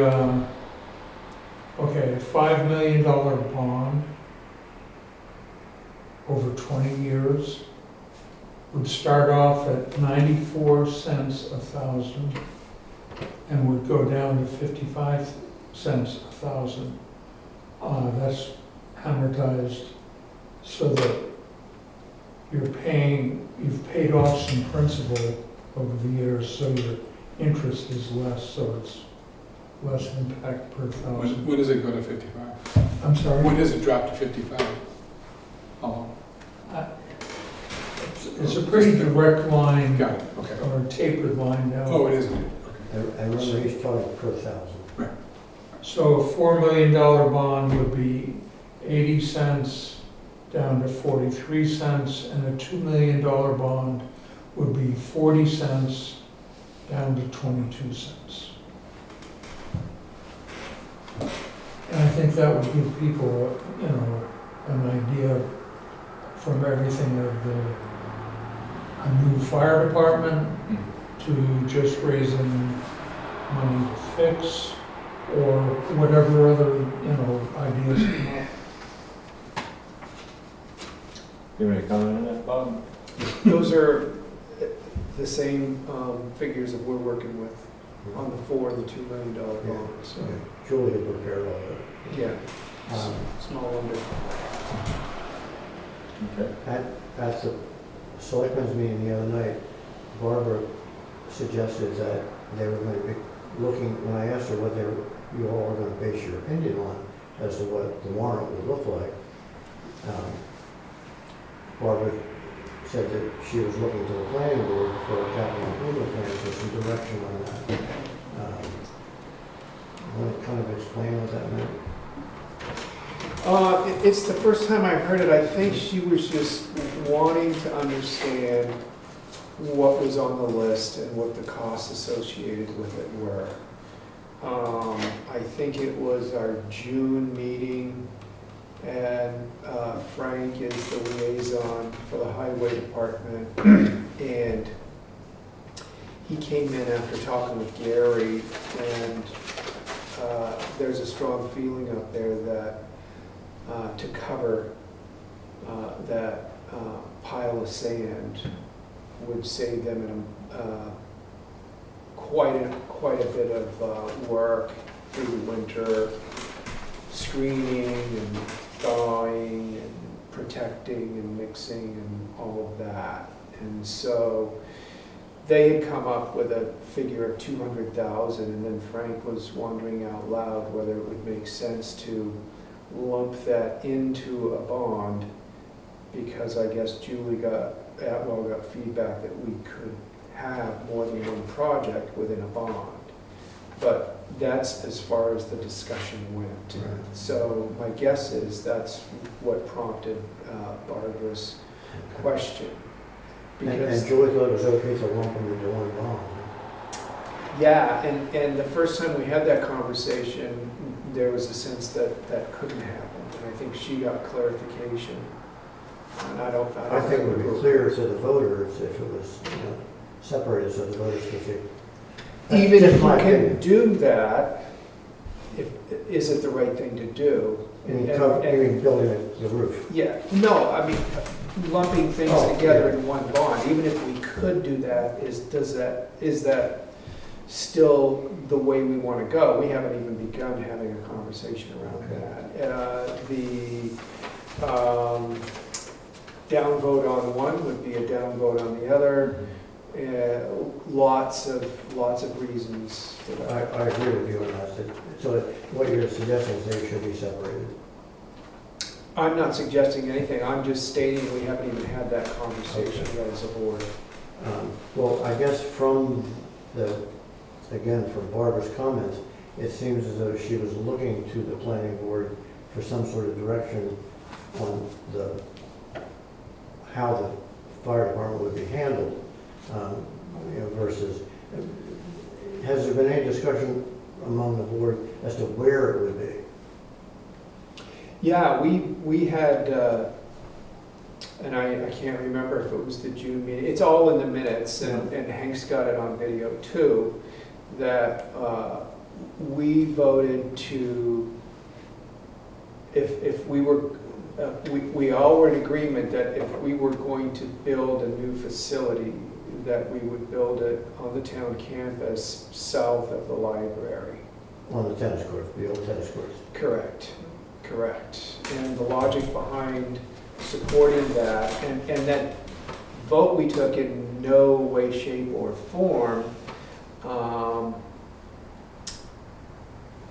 $5 million bond over 20 years would start off at 94 cents a thousand and would go down to 55 cents a thousand. That's amortized so that you've paid off some principal over the years, so your interest is less, so it's less impact per thousand. When does it go to 55? I'm sorry? When does it drop to 55? How long? It's a pretty direct line, Got it, okay. or a tapered line down. Oh, it isn't it? Okay. I remember he's talking per thousand. So a $4 million bond would be 80 cents down to 43 cents, and a $2 million bond would be 40 cents down to 22 cents. And I think that would give people, an idea from everything of a new fire department to just raising money to fix, or whatever other, ideas come up. You have any comment on that, Bob? Those are the same figures that we're working with on the $4 and the $2 million bonds. So, Julie had prepared all that. yeah, small wonder. Okay. At the selectmen's meeting the other night, Barbara suggested that they were going to be looking, when I asked her what you all were going to base your opinion on as to what the warrant would look like, Barbara said that she was looking to the planning board for a capital improvement plan for some direction on that. Want to kind of explain what that meant? It's the first time I heard it. I think she was just wanting to understand what was on the list and what the costs associated with it were. I think it was our June meeting, And Frank is the liaison for the highway department. And he came in after talking with Gary, and there's a strong feeling up there that to cover that pile of sand would save them quite a bit of work through the winter, screening and thawing and protecting and mixing and all of that. And so they had come up with a figure of 200,000, and then Frank was wondering out loud whether it would make sense to lump that into a bond, because I guess Atwell got feedback that we could have more than one project within a bond. But that's as far as the discussion went. Right. So my guess is that's what prompted Barbara's question. And Joey thought it was okay to lump them into one bond. Yeah, and the first time we had that conversation, there was a sense that that couldn't happen. And I think she got clarification. And I think it would be clear to the voters if it was, separated so the voters could see. Even That's if you my can opinion. do that, is it the right thing to do? You mean building the roof? Yeah, no, I mean, lumping things together in one bond, even if we could do that, is that still the way we want to go? We haven't even begun having a conversation around that. The downvote on one would be a downvote on the other. Lots of reasons for that. I agree with you on that. So what you're suggesting is they should be separated. I'm not suggesting anything, I'm just stating we haven't even had that conversation yet as a board. Well, I guess from Barbara's comments, it seems as though she was looking to the planning board for some sort of direction on how the fire department would be handled, versus, has there been any discussion among the board as to where it would be? Yeah, we had, and I can't remember if it was the June meeting, it's all in the minutes, and Hank's got it on video too, that we voted to, if we were, we all were in agreement that if we were going to build a new facility, that we would build it on the town campus south of the library. On the tennis courts, the old tennis courts. Correct. And the logic behind supporting that, and that vote we took in no way, shape, or form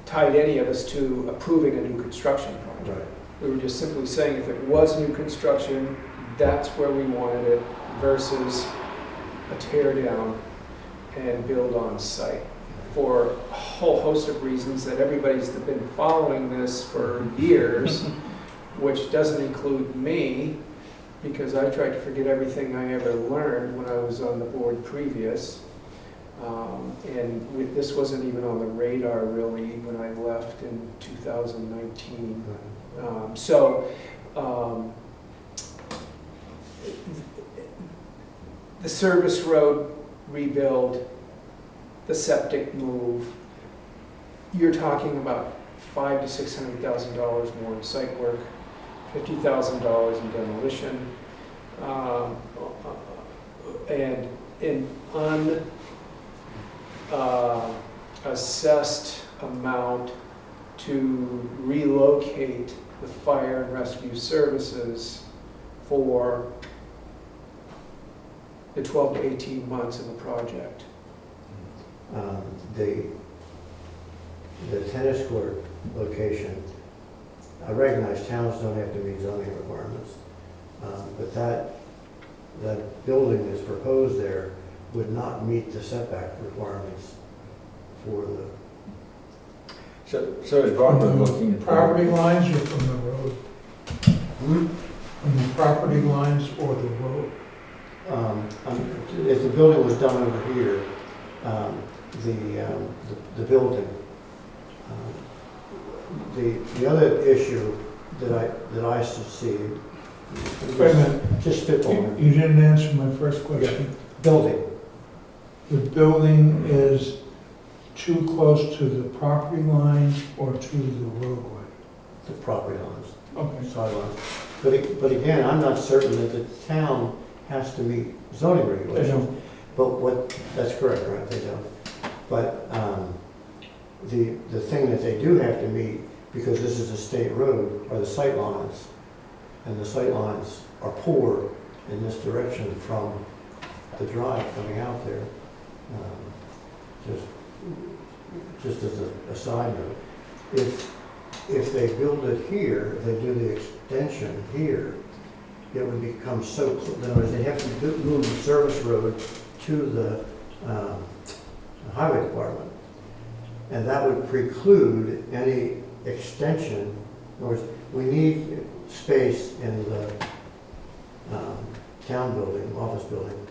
tied any of us to approving a new construction project. Right. We were just simply saying if it was new construction, that's where we wanted it, versus a tear down and build on site, for a whole host of reasons that everybody's been following this for years, which doesn't include me, because I tried to forget everything I ever learned when I was on the board previous. This wasn't even on the radar really when I left in 2019. The service road rebuild, the septic move, you're talking about $500,000 to $600,000 more in site work, $50,000 in demolition, and an unassessed amount to relocate the fire and rescue services for the 12 to 18 months of the project. The tennis court location, I recognize towns don't have to meet zoning requirements, but that building that's proposed there would not meet the setback requirements for the... So is Barbara looking at Property lines or from the road? From the property lines or the road? If the building was done over here, the building, the other issue that I see. Wait a minute, Just spitballing. you didn't answer my first question. Building, The building is too close to the property line or to the roadway? the property lines, Okay. sidelines. But again, I'm not certain that the town has to meet zoning They regulations. don't. But that's correct, right, they don't. But the thing that they do have to meet, because this is a state road, are the sight lines. And the sight lines are poor in this direction from the drive coming out there. Just as a side note. If they build it here, if they do the extension here, it would become so, in other words, they have to move the service road to the highway department. And that would preclude any extension. In other words, we need space in the town building, office building,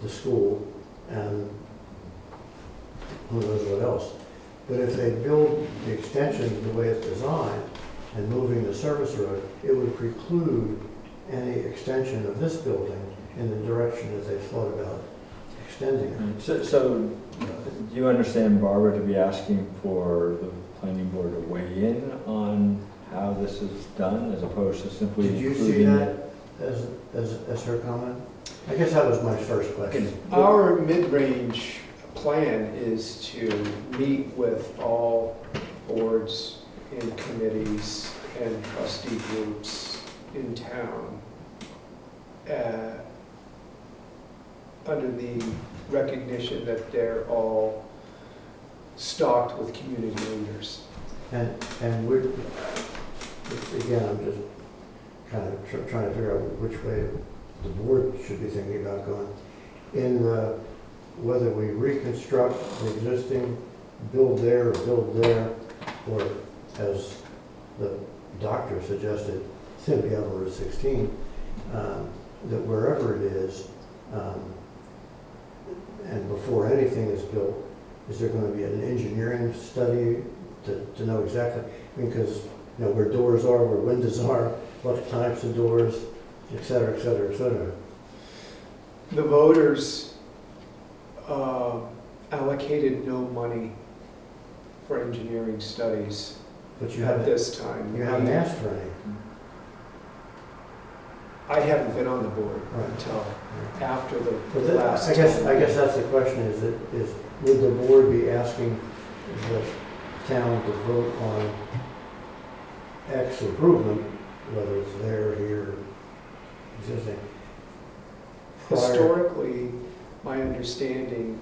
the school, and who knows what else. But if they build the extension the way it's designed and moving the service road, it would preclude any extension of this building in the direction that they thought about extending it. So do you understand Barbara to be asking for the planning board to weigh in on how this is done as opposed to simply Did you see including that as her comment? I guess that was my first question. Our mid-range plan is to meet with all boards and committees and trustee groups in town under the recognition that they're all stocked with community leaders. And we're, again, I'm just kind of trying to figure out which way the board should be thinking about going. In whether we reconstruct the existing, build there or build there, or as the doctor suggested, simply on Route 16, that wherever it is, and before anything is built, is there going to be an engineering study to know exactly, because you know where doors are, where windows are, what types of doors, et cetera, et cetera, et cetera. The voters allocated no money for engineering studies But you at haven't, this time. you haven't asked for any. I haven't been on the board Right. until after the But that, last. I guess that's the question, is would the board be asking the town to vote on X improvement, whether it's there, here, existing? prior- Historically, my understanding,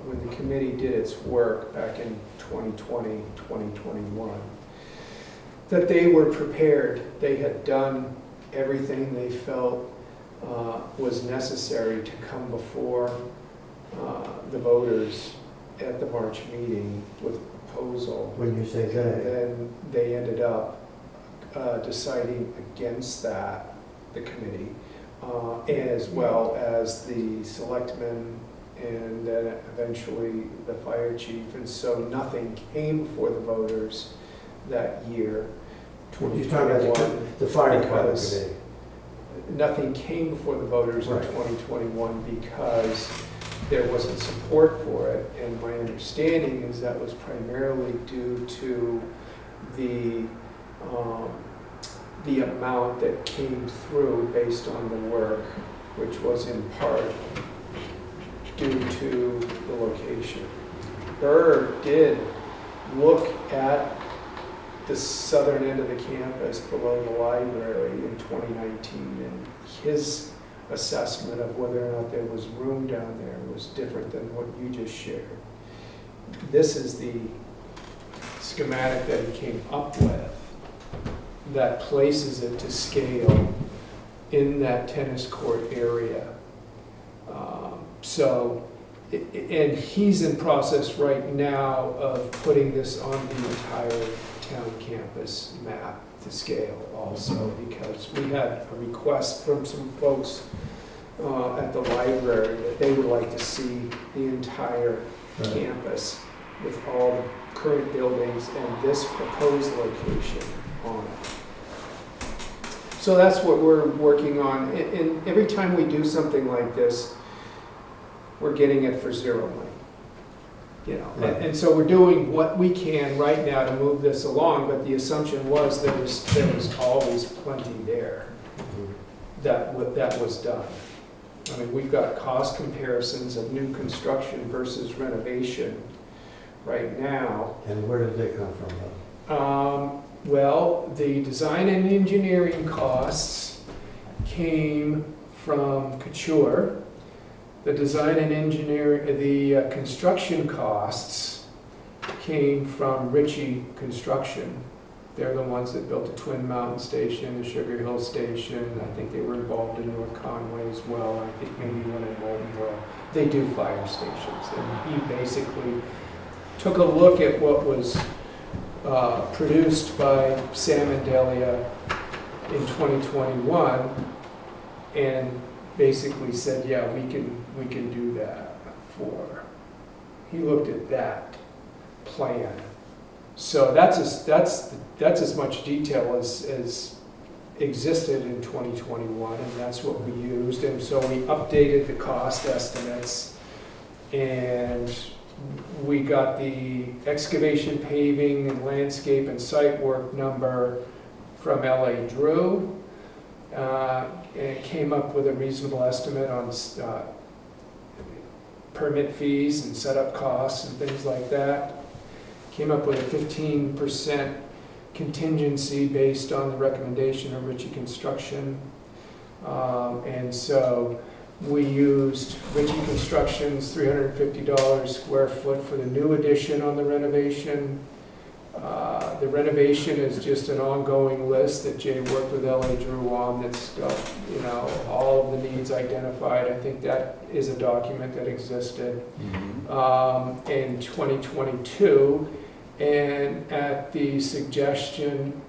when the committee did its work back in 2020, 2021, that they were prepared. They had done everything they felt was necessary to come before the voters at the March meeting with a proposal. When you say And they, then they ended up deciding against that, the committee, as well as the selectmen and then eventually the fire chief. And so nothing came for the voters that year, you're talking about 2021. the fire department Because committee. nothing came before the voters in Right. 2021 because there wasn't support for it. And my understanding is that was primarily due to the amount that came through based on the work, which was in part due to the location. Burr did look at the southern end of the campus below the library in 2019, and his assessment of whether or not there was room down there was different than what you just shared. This is the schematic that he came up with that places it to scale in that tennis court area. And he's in process right now of putting this on the entire town campus map to scale also, because we had a request from some folks at the library that they would like to see the entire campus with all the current buildings and this proposed location on it. So that's what we're working on. And every time we do something like this, we're getting it for zero money. You know, Right. and so we're doing what we can right now to move this along, but the assumption was there was always plenty there that was done. I mean, we've got cost comparisons of new construction versus renovation right now. And where did they come from, though? Well, the design and engineering costs came from Couture. The design and engineering, the construction costs came from Ritchie Construction. They're the ones that built the Twin Mountain Station, the Sugar Hill Station. I think they were involved in North Conway as well. I think maybe one in Moldenboro. They do fire stations. And he basically took a look at what was produced by Sam and Delia in 2021 and basically said, yeah, we can do that for. He looked at that plan. So that's as much detail as existed in 2021, and that's what we used. And so we updated the cost estimates, and we got the excavation, paving, and landscape and site work number from L.A. Drew, and came up with a reasonable estimate on permit fees and setup costs and things like that. Came up with a 15% contingency based on the recommendation of Ritchie Construction. And so we used Ritchie Construction's $350 square foot for the new addition on the renovation. The renovation is just an ongoing list that Jay worked with L.A. Drew on that's got, all of the needs identified. I think that is a document that existed in 2022. And at the suggestion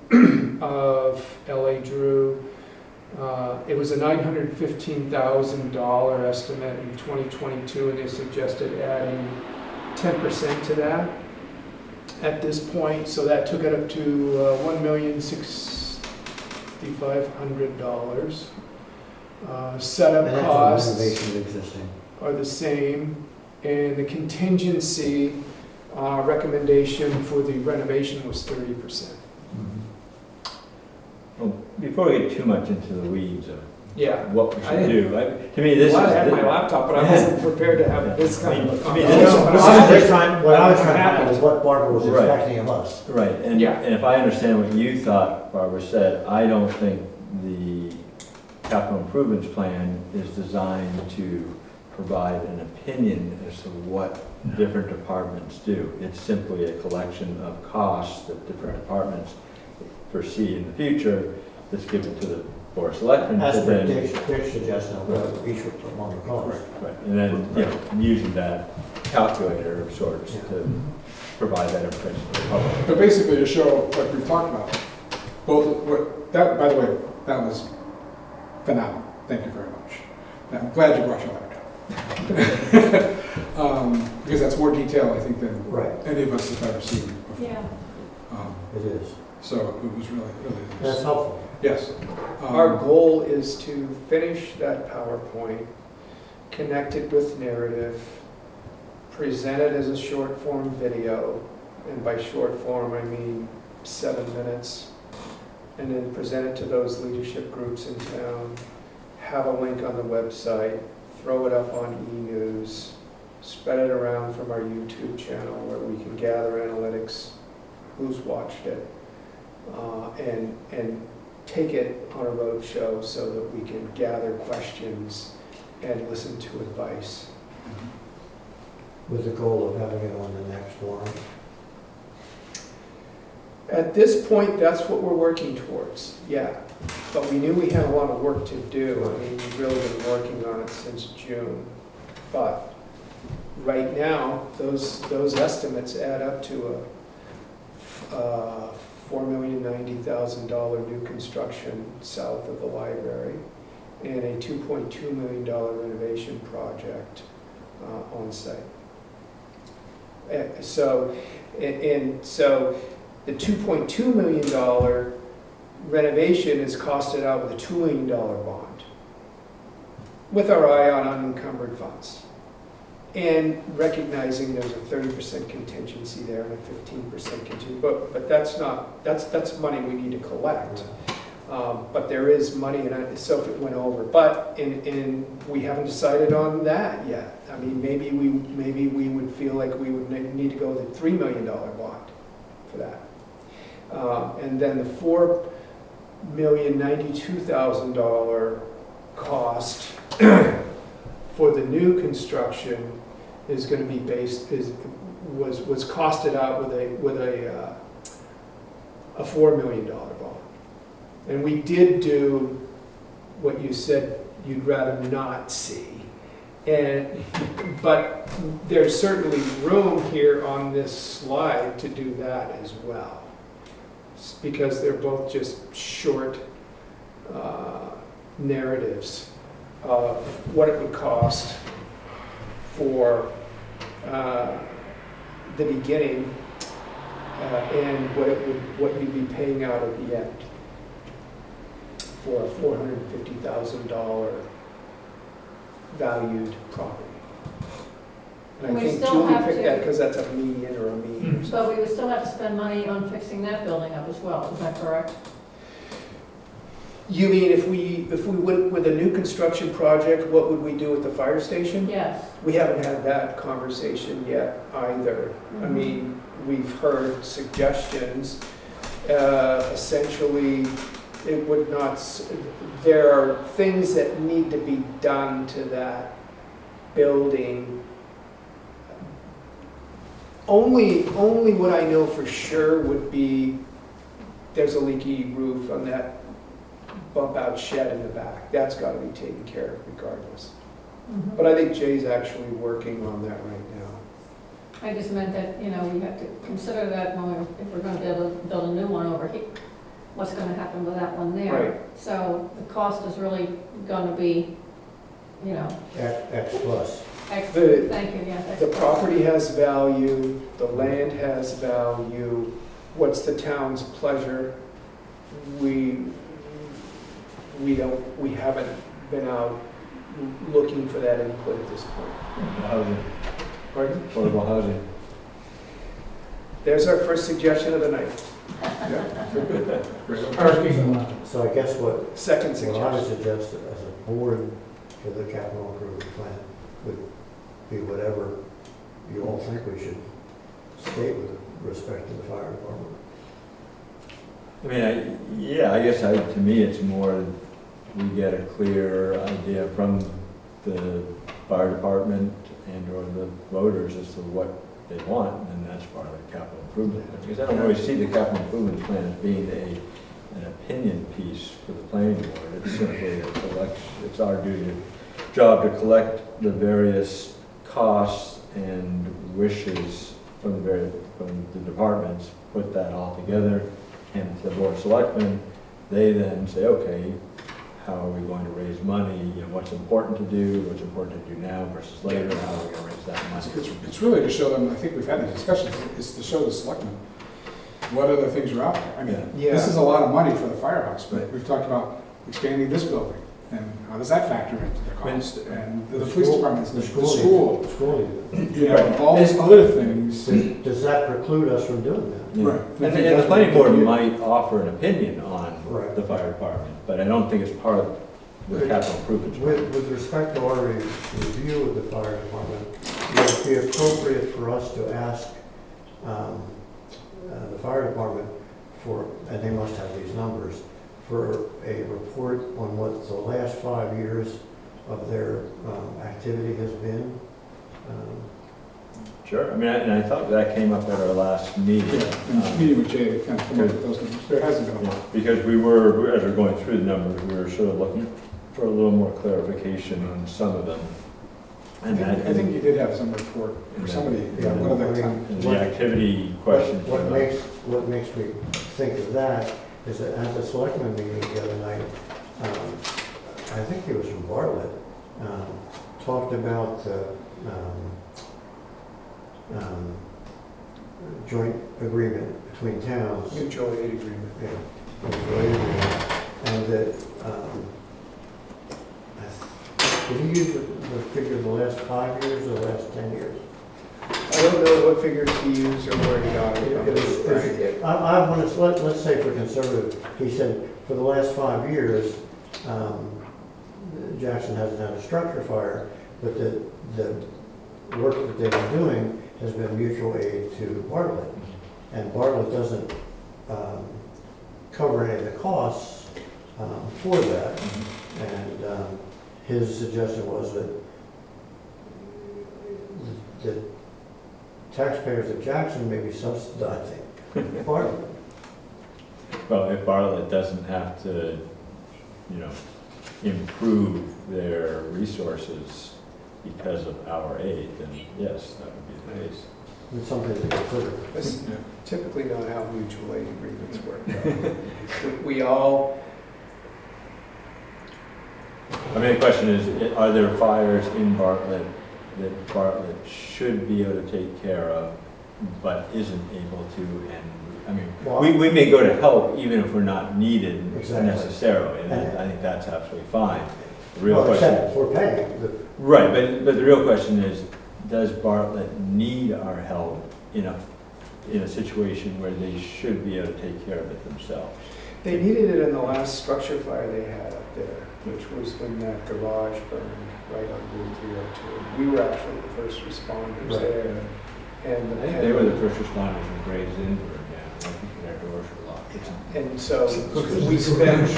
of L.A. Drew, it was a $915,000 estimate in 2022, and they suggested adding 10% to that at this point. So that took it up to $1,650,000. Setup And that's costs on renovation existing. are the same, and the contingency recommendation for the renovation was 30%. Well, before we get too much into the weeds of Yeah. what we I should didn't- do, to me, this is. I had my laptop, but I wasn't prepared to have this kind of a I mean, conversation. this- What I was trying to find was what Barbara was Right. expecting of us. Right, and Yeah. if I understand what you thought Barbara said, I don't think the capital improvements plan is designed to provide an opinion as to what different departments do. It's simply a collection of costs that different departments foresee in the future that's given to the board of selectmen. As to per then- Dick's suggestion, of what each would put on the cost. Right, and then, using that calculator of sorts to provide that information to the public. But basically to show, like we've talked about, that, by the way, that was phenomenal. Thank you very much. Now, I'm glad you brought your laptop. Because that's more detail, I think, than Right, any of us have ever seen before. Yeah. it is. So it was really That's nice. helpful. Yes. Our goal is to finish that PowerPoint, connect it with narrative, present it as a short form video, and by short form I mean 7 minutes, and then present it to those leadership groups in town, have a link on the website, throw it up on e-news, spread it around from our YouTube channel where we can gather analytics, who's watched it, and take it on a road show so that we can gather questions and listen to advice. With the goal of having it on the next one. At this point, that's what we're working towards, yeah. But we knew we had a lot of work to do. I mean, we've really been working on it since June. But right now, those estimates add up to a $4,090,000 new construction south of the library and a $2.2 million renovation project on site. So the $2.2 million renovation is costed out with a $2 million bond, with our eye on unencumbered funds. And recognizing there's a 30% contingency there and a 15% contingency, but that's money we need to collect. But there is money, and so if it went over, but and we haven't decided on that yet. I mean, maybe we would feel like we would need to go with a $3 million bond for that. And then the $4,092,000 cost for the new construction is going to be was costed out with a $4 million bond. And we did do what you said you'd rather not see. But there's certainly room here on this slide to do that as well. Because they're both just short narratives of what it would cost for the beginning and what you'd be paying out at the end for a $450,000 valued property. And And I we think still Julie have picked to- that because that's a median or a mean. or But we would still have to spend money on fixing that building up as well, is that correct? You mean if we went with a new construction project, what would we do with the fire station? Yes. We haven't had that conversation yet either. I mean, we've heard suggestions. Essentially, it would not, there are things that need to be done to that building. Only what I know for sure would be, there's a leaky roof on that bump out shed in the back. That's got to be taken care of regardless. But I think Jay's actually working on that right now. I just meant that, we have to consider that when if we're going to be able to build a new one over here, what's going to happen with that one there. Right. So the cost is really going to be, X plus. extra. Thank you, yes. The property has value, the land has value. What's the town's pleasure? We haven't been out looking for that input at this point. Housing, Pardon? affordable housing. There's our first suggestion of the night. Parking lot. So I guess what Second What I would suggestion. suggest as a board for the capital improvement plan would be whatever you all think we should state with respect to the fire department. I mean, I guess to me, it's more, we get a clear idea from the fire department and or the voters as to what they want, and that's part of the capital improvement. Because I don't really see the capital improvement plan as being an opinion piece for the planning board. It's simply it's our job to collect the various costs and wishes from the departments, put that all together, and to the board of selectmen. They then say, okay, how are we going to raise money? What's important to do? What's important to do now versus later? How are we going to raise that money? It's really to show them, I think we've had the discussions, is to show the selectmen what other things are out there. I mean, this is a lot of money for the firehouse, but we've talked about expanding this building, and how does that factor into the cost? And the police department, the school, all these other things. Does that preclude us from doing that? Yeah. Right. And the planning board might offer an opinion on Right. the fire department, but I don't think it's part of the capital improvement. With respect to our review of the fire department, would it be appropriate for us to ask the fire department for, and they must have these numbers, for a report on what the last 5 years of their activity has been? Sure. I mean, and I thought that came up at our last meeting. Meeting with Jay to kind of come up with those numbers. There hasn't been a lot. Because as we're going through the numbers, we were sort of looking for a little more clarification on some of them. And I think you did have some report, or somebody, one of the town. and the activity question. What makes me think of that is that at the selectmen meeting the other night, I think it was from Bartlett, talked about the joint agreement between towns. Mutual aid agreement. Yeah. was related to that, and that, did you use the figure of the last 5 years or the last 10 years? I don't know what figures he used or where he got it It was- from. Right. I want to, let's say for conservative, he said, for the last 5 years, Jackson hasn't had a structure fire, but the work that they've been doing has been mutual aid to Bartlett. And Bartlett doesn't cover any of the costs for that. And his suggestion was that the taxpayers of Jackson may be subsidizing Bartlett. Well, if Bartlett doesn't have to, improve their resources because of our aid, then yes, that would be the case. It's something to consider. That's typically not how mutual aid agreements work. though. We all, I mean, the question is, are there fires in Bartlett that Bartlett should be able to take care of, but isn't able to? And, I mean, we may go to help even if we're not needed Exactly. necessarily, and I think that's absolutely fine. The real Well, question, except for paying. right, but the real question is, does Bartlett need our help in a situation where they should be able to take care of it themselves? they needed it in the last structure fire they had up there, which was when that garage burned right on Route 302. We were actually the first responders Right. there. And I think they were the first responders when Graves Inn burned down. I think their doors were locked. And so we spent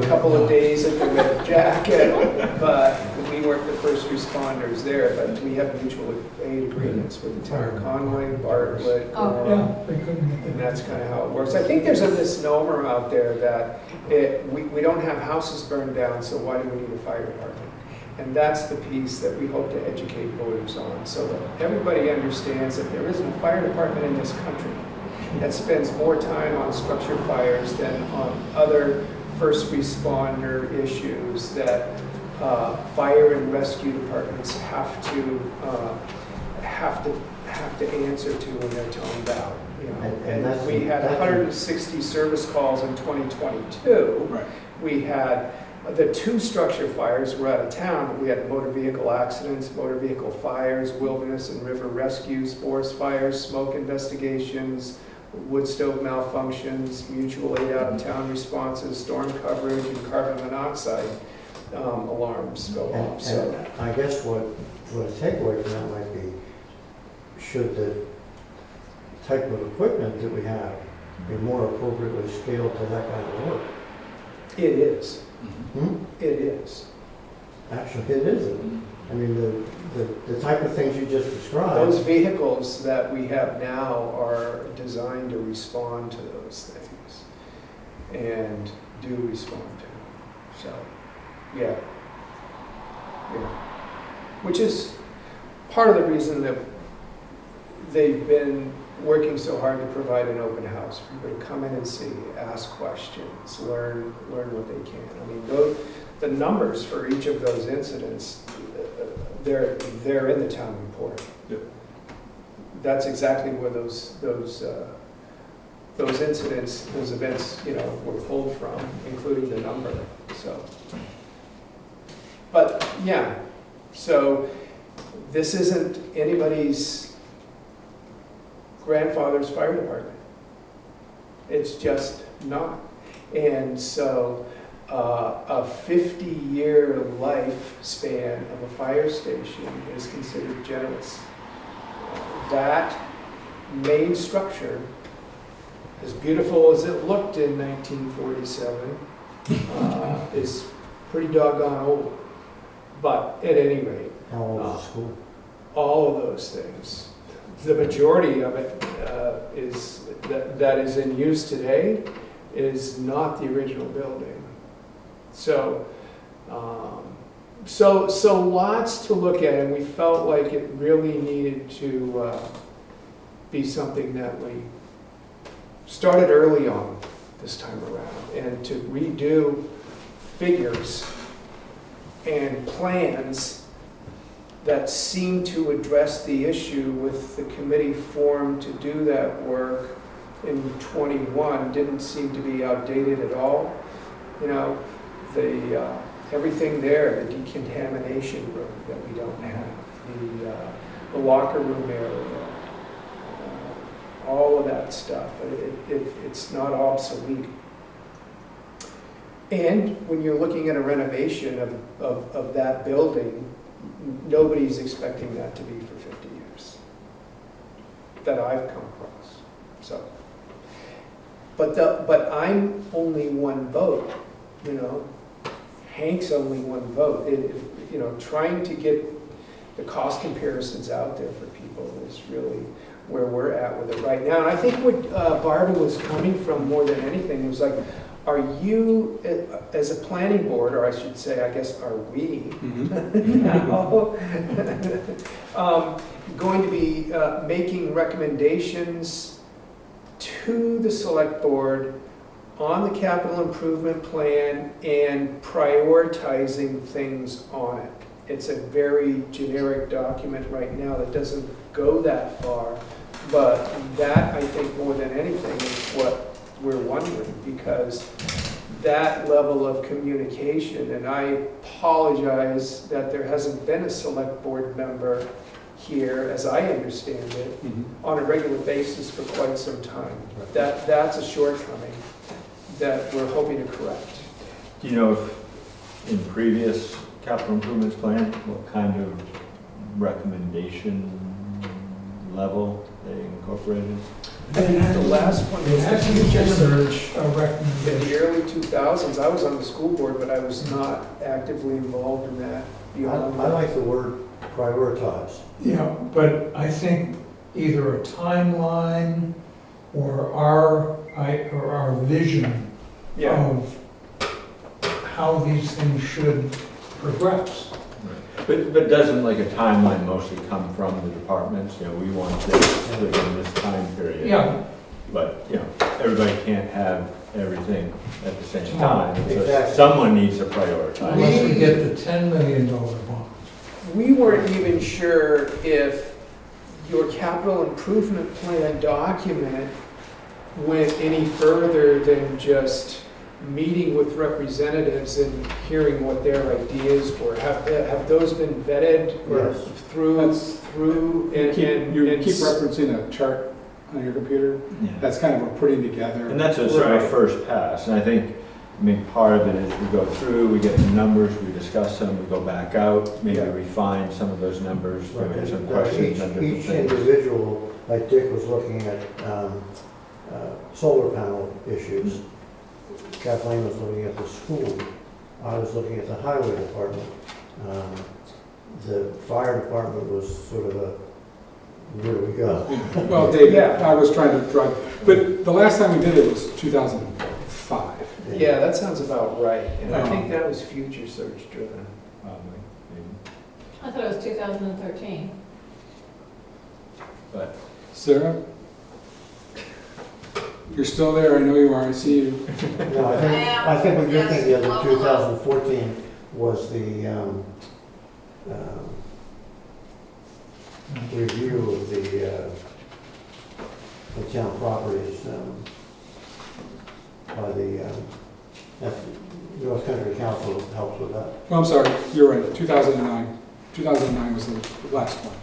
a couple of days at the Red Jacket, but we weren't the first responders there, but we have mutual aid agreements with the town of Conway, Bartlett, Oh. Yeah, they couldn't get and the that's kind of how it works. I think there's a misnomer out there that we don't have houses burned down, so why do we need a fire department? And that's the piece that we hope to educate voters on, so that everybody understands that there isn't a fire department in this country that spends more time on structure fires than on other first responder issues that fire and rescue departments have to answer to when they're toned out. And that's- And we had 160 service calls in 2022. Right. We had the 2 structure fires were out of town, but we had motor vehicle accidents, motor vehicle fires, wilderness and river rescues, forest fires, smoke investigations, wood stove malfunctions, mutual aid out of town responses, storm coverage, and carbon monoxide alarms go off. So And I guess what a takeaway from that might be, should the type of equipment that we have be more appropriately scaled to that kind of work? it is. Hmm? It is. Actually, it isn't. I mean, the type of things you just described. Those vehicles that we have now are designed to respond to those things and do respond to them. So, yeah. Which is part of the reason that they've been working so hard to provide an open house for people to come in and see, ask questions, learn what they can. I mean, the numbers for each of those incidents, they're in the town report. Yep. That's exactly where those incidents, those events, were pulled from, including the number. So, but yeah, so this isn't anybody's grandfather's fire department. It's just not. And so a 50-year lifespan of a fire station is considered generous. That main structure, as beautiful as it looked in 1947, is pretty doggone old. But at any rate, How old is the school? all of those things, the majority of it that is in use today is not the original building. So, so lots to look at, and we felt like it really needed to be something that we started early on this time around, and to redo figures and plans that seem to address the issue with the committee formed to do that work in 21 didn't seem to be outdated at all. You know, everything there, the decontamination room that we don't have, the locker room area, all of that stuff, it's not obsolete. And when you're looking at a renovation of that building, nobody's expecting that to be for 50 years that I've come across. So, but I'm only one vote, you know. Hank's only one vote. You know, trying to get the cost comparisons out there for people is really where we're at with it right now. And I think what Barbara was coming from more than anything was like, are you, as a planning board, or I should say, I guess, are we, now, going to be making recommendations to the select board on the capital improvement plan and prioritizing things on it? It's a very generic document right now that doesn't go that far, but that, I think, more than anything, is what we're wondering, because that level of communication, and I apologize that there hasn't been a select board member here, as I understand it, on a regular basis for quite some time. That's a shortcoming that we're hoping to correct. Do you know if in previous capital improvements plan, what kind of recommendation level they incorporated? The last one It was has to the be future generous, search. a In the recommendation. early 2000s, I was on the school board, but I was not actively involved in that. I like the word prioritize. Yeah, but I think either a timeline or our vision Yeah, of how these things should progress. But doesn't like a timeline mostly come from the departments? You know, we want this within this time period. Yeah, But, you know, everybody can't have everything at the same time. So Exactly. someone needs to prioritize. unless we get the $10 million bond. we weren't even sure if your capital improvement plan document went any further than just meeting with representatives and hearing what their ideas were. Have those been vetted or Yes. through You and keep referencing a chart on your computer. Yeah. That's kind of what we're putting together. And that's a sort of a Right. first pass. And I think, I mean, part of it is we go through, we get the numbers, we discuss them, we go back out, maybe Yeah. refine some of those numbers, Right, maybe some and, questions on different Each things. individual, like Dick was looking at solar panel issues. Kathleen was looking at the school. I was looking at the highway department. The fire department was sort of a, where do we go? Well, Dave, Yeah. I was trying to drive, but the last time we did it was 2005. Yeah, that sounds about right. And I think that was future search driven. Probably, maybe. I thought it was 2013. But Sarah? You're still there, I know you are, I see you. No, I think what you're Yes, thinking of, the hello, hello. 2014 was the review of the town properties by the North Country Council helps with that. Oh, I'm sorry, you're right, 2009. 2009 was the last one,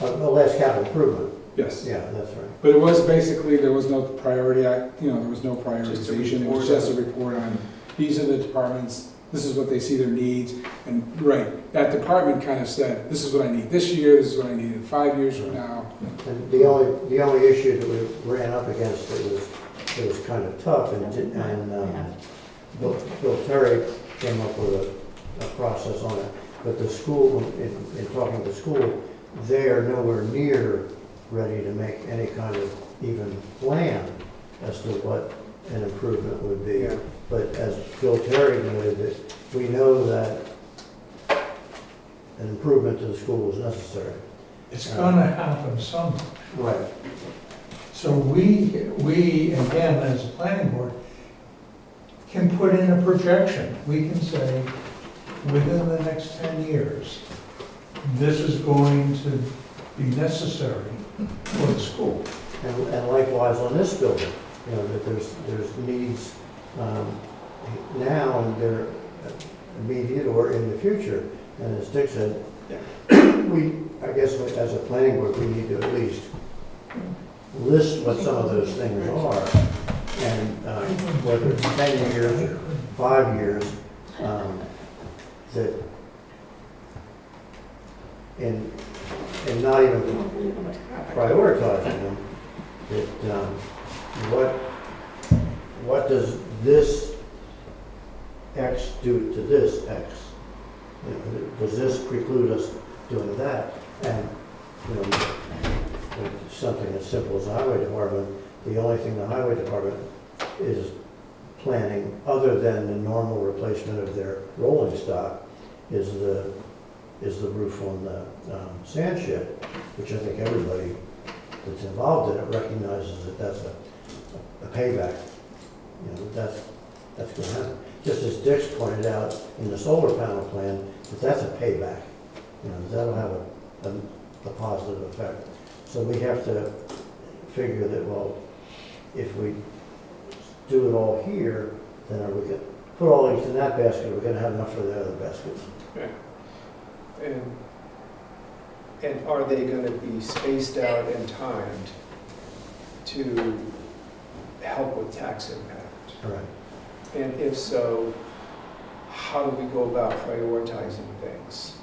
The last capital improvement, yes. yeah, that's right. But it was basically, there was no priority, there was no Just a prioritization, it was report. just a report on, these are the departments, this is what they see their needs, and, right, that department kind of said, this is what I need this year, this is what I need in 5 years from now. And the only issue that we ran up against that was kind of tough, and Bill Terry came up with a process on it. But the school, in talking to the school, they are nowhere near ready to make any kind of even plan as to what an improvement would be. Yeah. But as Bill Terry noted, that we know that an improvement to the school is necessary. It's gonna happen somehow. Right. So we, again, as a planning board, can put in a projection. We can say, within the next 10 years, this is going to be necessary for the school. And likewise on this building, you know, that there's needs now and they're immediate or in the future. And as Dick said, I guess as a planning board, we need to at least list what some of those things are. And whether it's 10 years or 5 years, that and not even prioritizing them, that what does this X do to this X? You know, does this preclude us doing that? And, you know, with something as simple as the highway department, the only thing the highway department is planning, other than the normal replacement of their rolling stock, is the roof on the sand shed, which I think everybody that's involved in it recognizes that that's a payback. You know, that's going to happen. Just as Dick's pointed out in the solar panel plan, that's a payback. You know, that'll have a positive effect. So we have to figure that, well, if we do it all here, then are we going to put all these in that basket, we're going to have enough for the other baskets. Okay. And are they going to be spaced out and timed to help with tax impact? Right. And if so, how do we go about prioritizing things?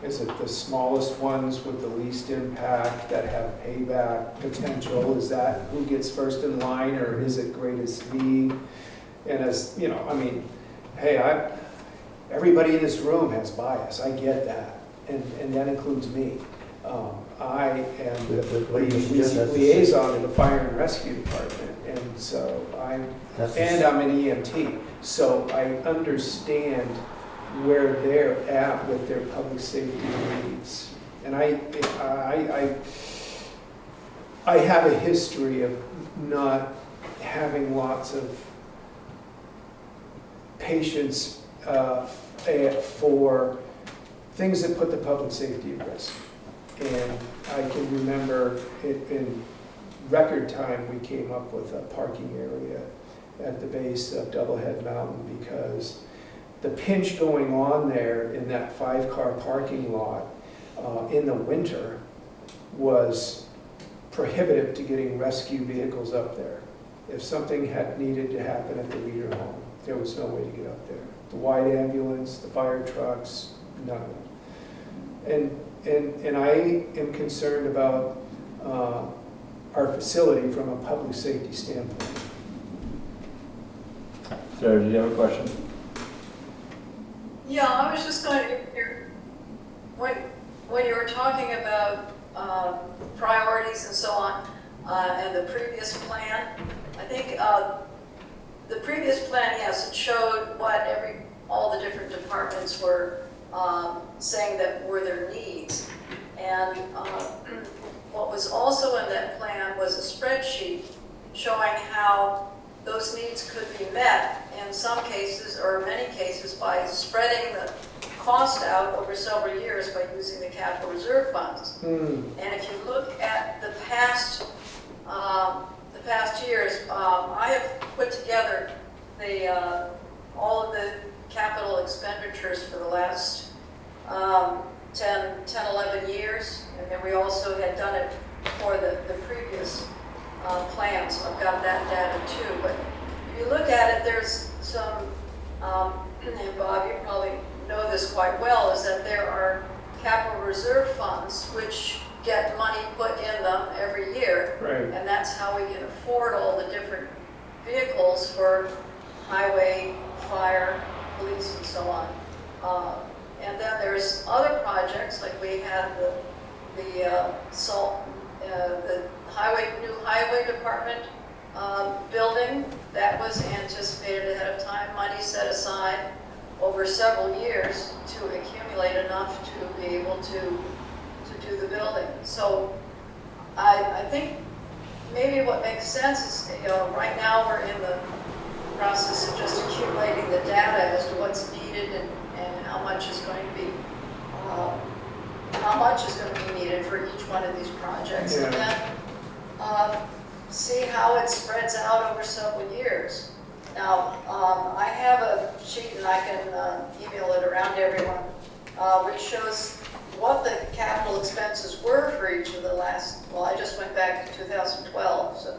Is it the smallest ones with the least impact that have payback potential? Is that who gets first in line, or is it greatest need? And as, you know, I mean, hey, everybody in this room has bias, I get that, and that includes me. I am the liaison in the fire and rescue department, and so I'm an EMT, so I understand where they're at with their public safety needs. And I have a history of not having lots of patience for things that put the public safety at risk. And I can remember in record time, we came up with a parking area at the base of Doublehead Mountain, because the pinch going on there in that 5-car parking lot in the winter was prohibitive to getting rescue vehicles up there. If something had needed to happen at the Reeder home, there was no way to get up there. The white ambulance, the fire trucks, none of them. And I am concerned about our facility from a public safety standpoint. Sarah, do you have a question? Yeah, I was just going to, when you were talking about priorities and so on, and the previous plan, I think the previous plan, yes, it showed what all the different departments were saying that were their needs. And what was also in that plan was a spreadsheet showing how those needs could be met in some cases, or many cases, by spreading the cost out over several years by using the capital reserve funds. And if you look at the past years, I have put together all of the capital expenditures for the last 10, 11 years, and then we also had done it for the previous plan, so I've got that data too. But if you look at it, there's some, and Bob, you probably know this quite well, is that there are capital reserve funds which get money put in them every year, Right. and that's how we can afford all the different vehicles for highway, fire, police, and so on. And then there's other projects, like we had the new highway department building that was anticipated ahead of time, money set aside over several years to accumulate enough to be able to do the building. So I think maybe what makes sense is, right now we're in the process of just accumulating the data as to what's needed and how much is going to be needed for each one of these projects. Yeah. And then see how it spreads out over several years. Now, I have a sheet and I can email it around to everyone, which shows what the capital expenses were for each of the last, well, I just went back to 2012, so,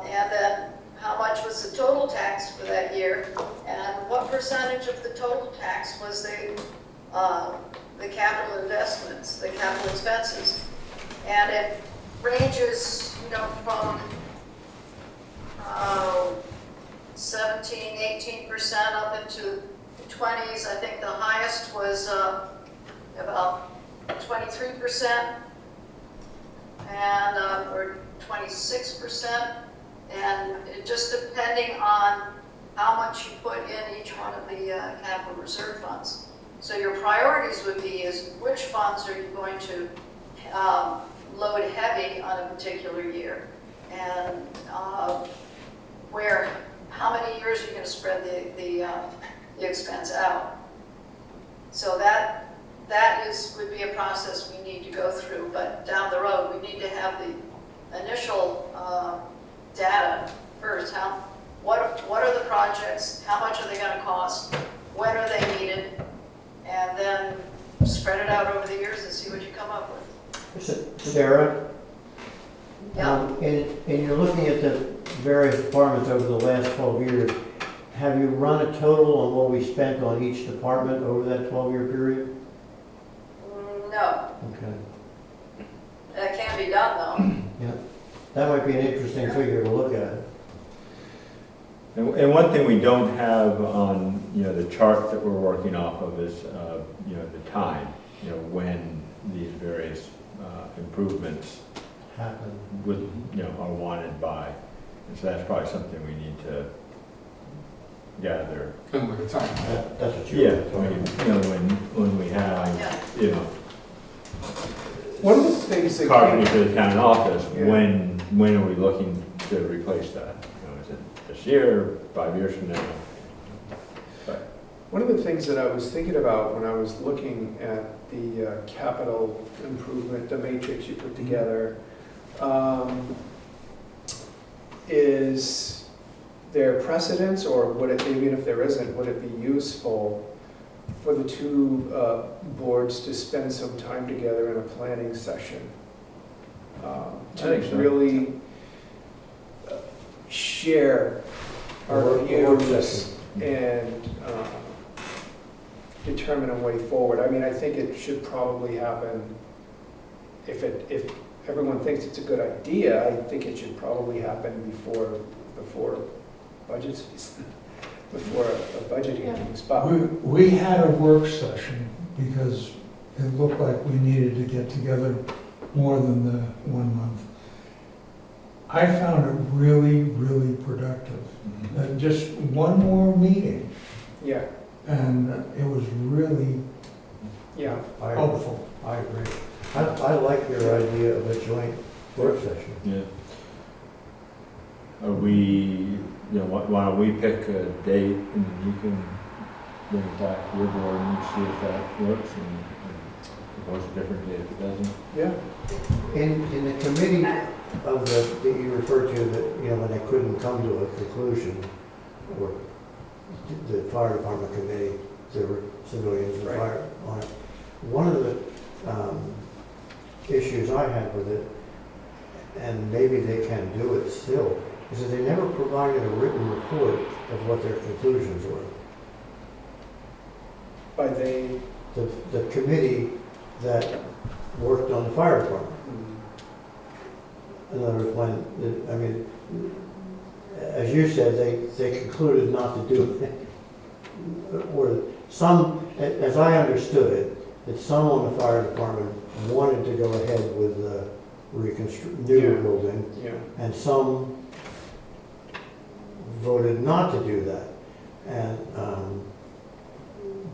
and then how much was the total tax for that year, and what percentage of the total tax was the capital investments, the capital expenses. And it ranges, you know, from 17, 18% up into 20s. I think the highest was about 23%, and or 26%, and it just depending on how much you put in each one of the capital reserve funds. So your priorities would be is which funds are you going to load heavy on a particular year, and how many years you're going to spread the expense out. So that would be a process we need to go through, but down the road we need to have the initial data first. What are the projects? How much are they going to cost? When are they needed? And then spread it out over the years and see what you come up with. Sarah? Yeah. And you're looking at the various departments over the last 12 years. Have you run a total on what we spent on each department over that 12-year period? No. Okay. That can be done though. Yeah. That might be an interesting figure to look at. And one thing we don't have on, you know, the chart that we're working off of is, you know, the time, you know, when these various improvements would, you know, are wanted by. And so that's probably something we need to gather. And with the time. That's what you Yeah, I mean, you know, when we have, you know, One of the things that carpeting for the town office, Yeah. when are we looking to replace that? You know, is it this year, 5 years from now? One of the things that I was thinking about when I was looking at the capital improvement, the matrix you put together, is there precedence, or would it, even if there isn't, would it be useful for the two boards to spend some time together in a planning session? I To think so. really share our A work views session. and determine a way forward. I mean, I think it should probably happen, if everyone thinks it's a good idea, I think it should probably happen before budget season, before a budget hearing spot. We had a work session because it looked like we needed to get together more than the 1 month. I found it really, really productive. Just one more meeting, Yeah, and it was really yeah. helpful. I agree. I like your idea of a joint work session. Yeah. Are we, you know, why don't we pick a date and you can bring it back to your board and see if that works and propose a different date if it doesn't? Yeah. In the committee that you referred to, that, you know, when they couldn't come to a conclusion, or the fire department committee, there were civilians and Right. fire on it. One of the issues I had with it, and maybe they can do it still, is that they never provided a written report of what their conclusions were. By they, The committee that worked on the fire department. In other words, when, I mean, as you said, they concluded not to do it. Or some, as I understood it, that some on the fire department wanted to go ahead with the new Yeah. building, yeah. and some voted not to do that. And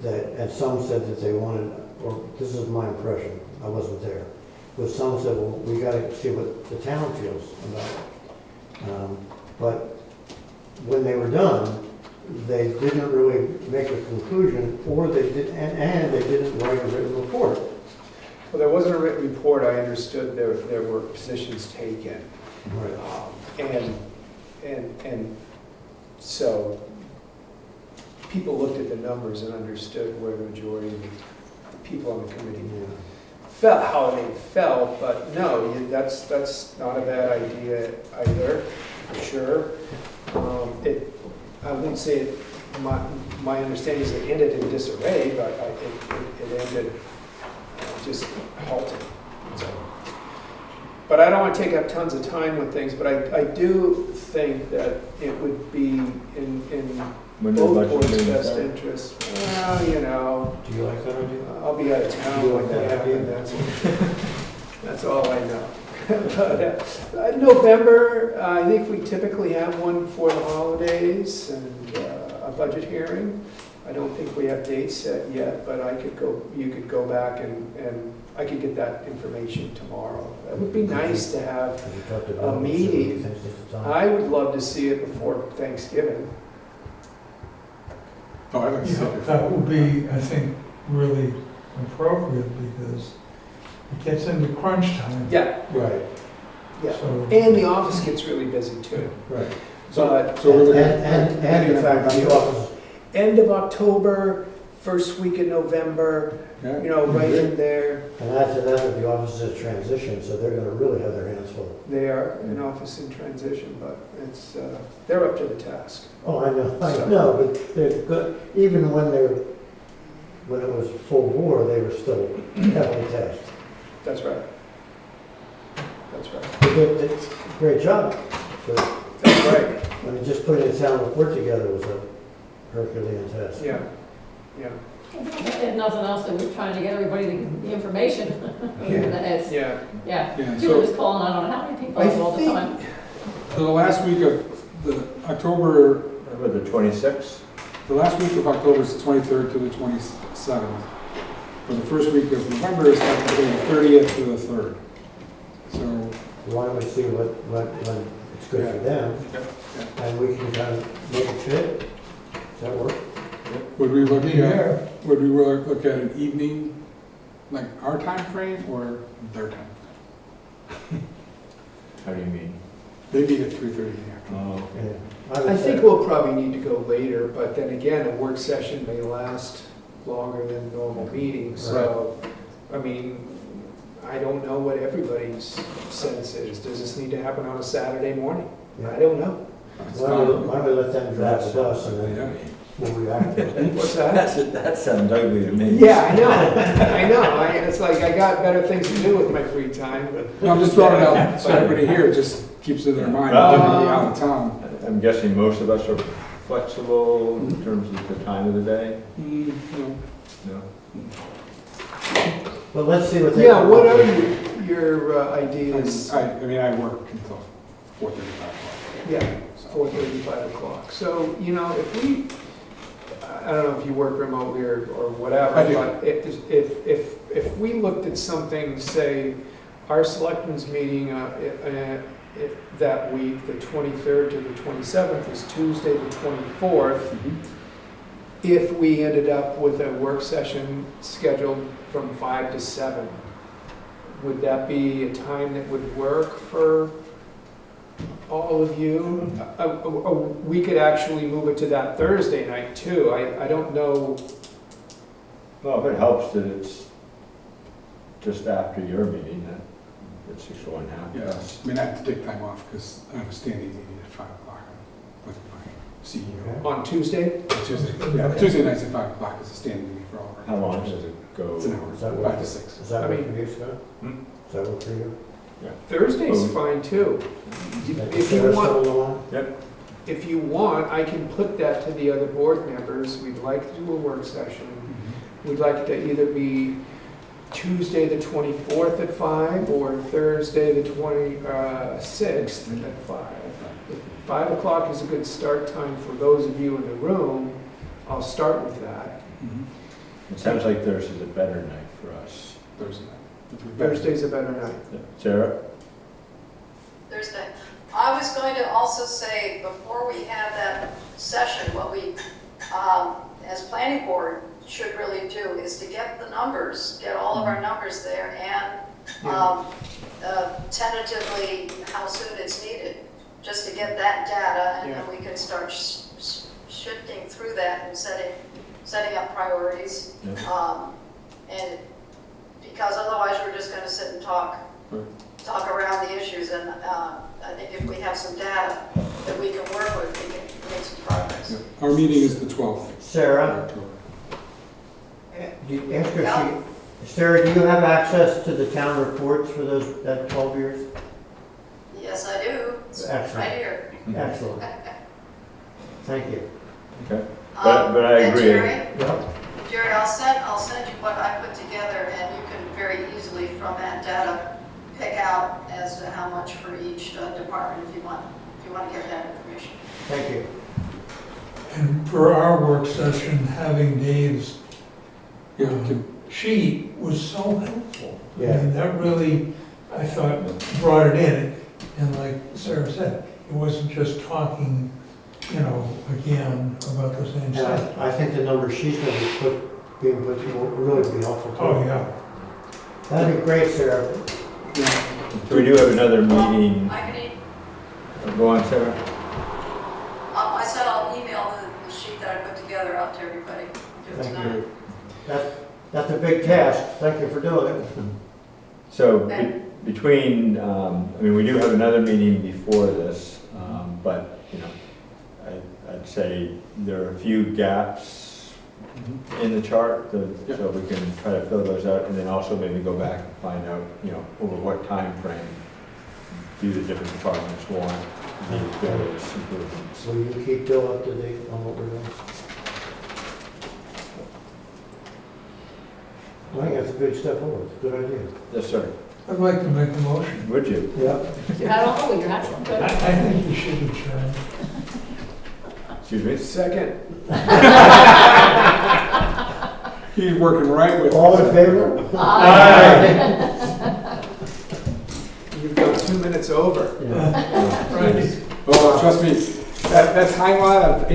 and some said that they wanted, or this is my impression, I wasn't there, but some said, well, we got to see what the town feels about it. But when they were done, they didn't really make a conclusion, or they did, and they didn't write a written report. Well, there wasn't a written report. I understood there were positions taken. Right. And so people looked at the numbers and understood where the majority of the people on the committee felt, how they felt, but no, that's not a bad idea either, for sure. I wouldn't say it, my understanding is it ended in disarray, but it ended just halting. So. But I don't want to take up tons of time with things, but I do think that it would be in When both the boards' budget best meeting interest. Well, you know, Do you like that idea? I'll be out of town Do you when like that that idea? happens. That's all I know. But November, I think we typically have one for the holidays and a budget hearing. I don't think we have dates set yet, but you could go back and I could get that information tomorrow. It would be nice to have, Have you talked to A Bill? meeting. Thinks it's the time? I would love to see it before Thanksgiving. Oh, I like to say That would be, I think, really appropriate because it gets into crunch time. Yeah, Right, yeah. So, And the office gets really busy too. right. But So we're looking And the fact that the office, end of October, first week in November, yeah. you know, right in there, and add to that the office is transition, so they're gonna really have their hands full. they are an office in transition, but it's, they're up to the task. Oh, I know, but they're good, even when it was full war, they were still heavily taxed. That's right. That's right. They did a great job, but That's right. when you just put a town report together, it was a Herculean task. Yeah, yeah, If nothing else, they were trying to get everybody the information. It's- yeah. Yeah, Yeah, people so, just calling, I don't know how many people I all the think- time. so the last week of the October, Remember the 26th? the last week of October is the 23rd to the 27th. For the first week of November is like the 30th to the 3rd. So, Why don't we see when it's good for them, and we can kind of make it fit? Does that work? would we look be at, there. would we look at an evening, like our time frame or their time frame? How do you mean? They meet at 3:30 in the afternoon. Oh, Yeah. I would think say- we'll probably need to go later, but then again, a work session may last longer than a normal meeting, so, I mean, I don't know what everybody's sense is. Does this need to happen on a Saturday morning? I don't know. It's Why don't we let them drive the bus and Yeah. then we'll react to it? What's that? that sounds ugly to me. Yeah, I know. It's like I got better things to do with my free time, but. No, I'm just throwing it out, so everybody here just keeps it in their mind, I'm gonna be out of town. I'm guessing most of us are flexible in terms of the time of the day? No. No? Well, let's see what they. Yeah, what are your ideas? I mean, I work until 4:35 o'clock. Yeah, So, 4:30, 5 o'clock. So, you know, if we, I don't know if you work remotely or whatever, I do. but if we looked at something, say, our selectmen's meeting that week, the 23rd to the 27th, is Tuesday, the 24th. If we ended up with a work session scheduled from 5 to 7, would that be a time that would work for all of you? We could actually move it to that Thursday night too. I don't know. Well, if it helps that it's just after your meeting, that it's just one half. Yeah, I mean, I have to take time off because I have a standing meeting at 5 o'clock with my CEO. On Tuesday? Tuesday nights at 5 o'clock is a standing meeting for all of our. How long does it go? It's an hour, Is that 5 work? to 6. Does that I work mean- for you, Scott? Hmm? Does that work for you? Thursday's Oh. fine too. If Sarah you want, still along? if you want, I can put that to the other board members. We'd like to do a work session. We'd like to either be Tuesday, the 24th at 5, or Thursday, the 26th at 5. If 5 o'clock is a good start time for those of you in the room, I'll start with that. It sounds like Thursday's a better night for us. Thursday night. Thursday's a better night. Sarah? Thursday. I was going to also say, before we have that session, what we, as planning board, should really do is to get the numbers, get all of our numbers there, and tentatively how soon it's needed, just to get that data, and then we can start shifting through that and setting up priorities. Yeah. And because otherwise we're just gonna sit and talk around the issues, and I think if we have some data that we can work with, we can make some progress. Our meeting is the 12th of Sarah, October. ask her if she, Sarah, do you have access to the town reports for that 12 years? Yes, I do. It's Excellent. right here. Excellent. Thank you. Okay, but I and agree. Yep. Jerry, I'll send you what I put together, and you can very easily from that data pick out as to how much for each department if you want to get that information. Thank you. And for our work session, having Dave's Yeah, we can- sheet was so helpful. I Yeah. mean, that really, I thought, brought it in. And like Sarah said, it wasn't just talking, again, about the same And stuff. I think the number she's going to being put to will really be helpful too. Oh, yeah. That'd be great, Sarah. yeah. So we do have another meeting. I can Go on, Sarah. I said I'll email the sheet that I put together out to everybody. Do it Thank tonight. That's a big task. Thank you for doing it. So between, we do have another meeting before this, but, I'd say there are a few gaps in the chart, so we can try to fill those out, and then also maybe go back and find out, over what time frame do the different departments want these various improvements. Will you keep Bill up to date on what we're doing? I think that's a good step forward. Good idea. Yes, sir. I'd like to make a motion. Would you? Yep. I don't know, you're not good. I think we should adjourn. Excuse me? Second. He's working right with us. All in favor? Aye. You've got 2 minutes over. Yeah. Right. Oh, trust me, that timeline of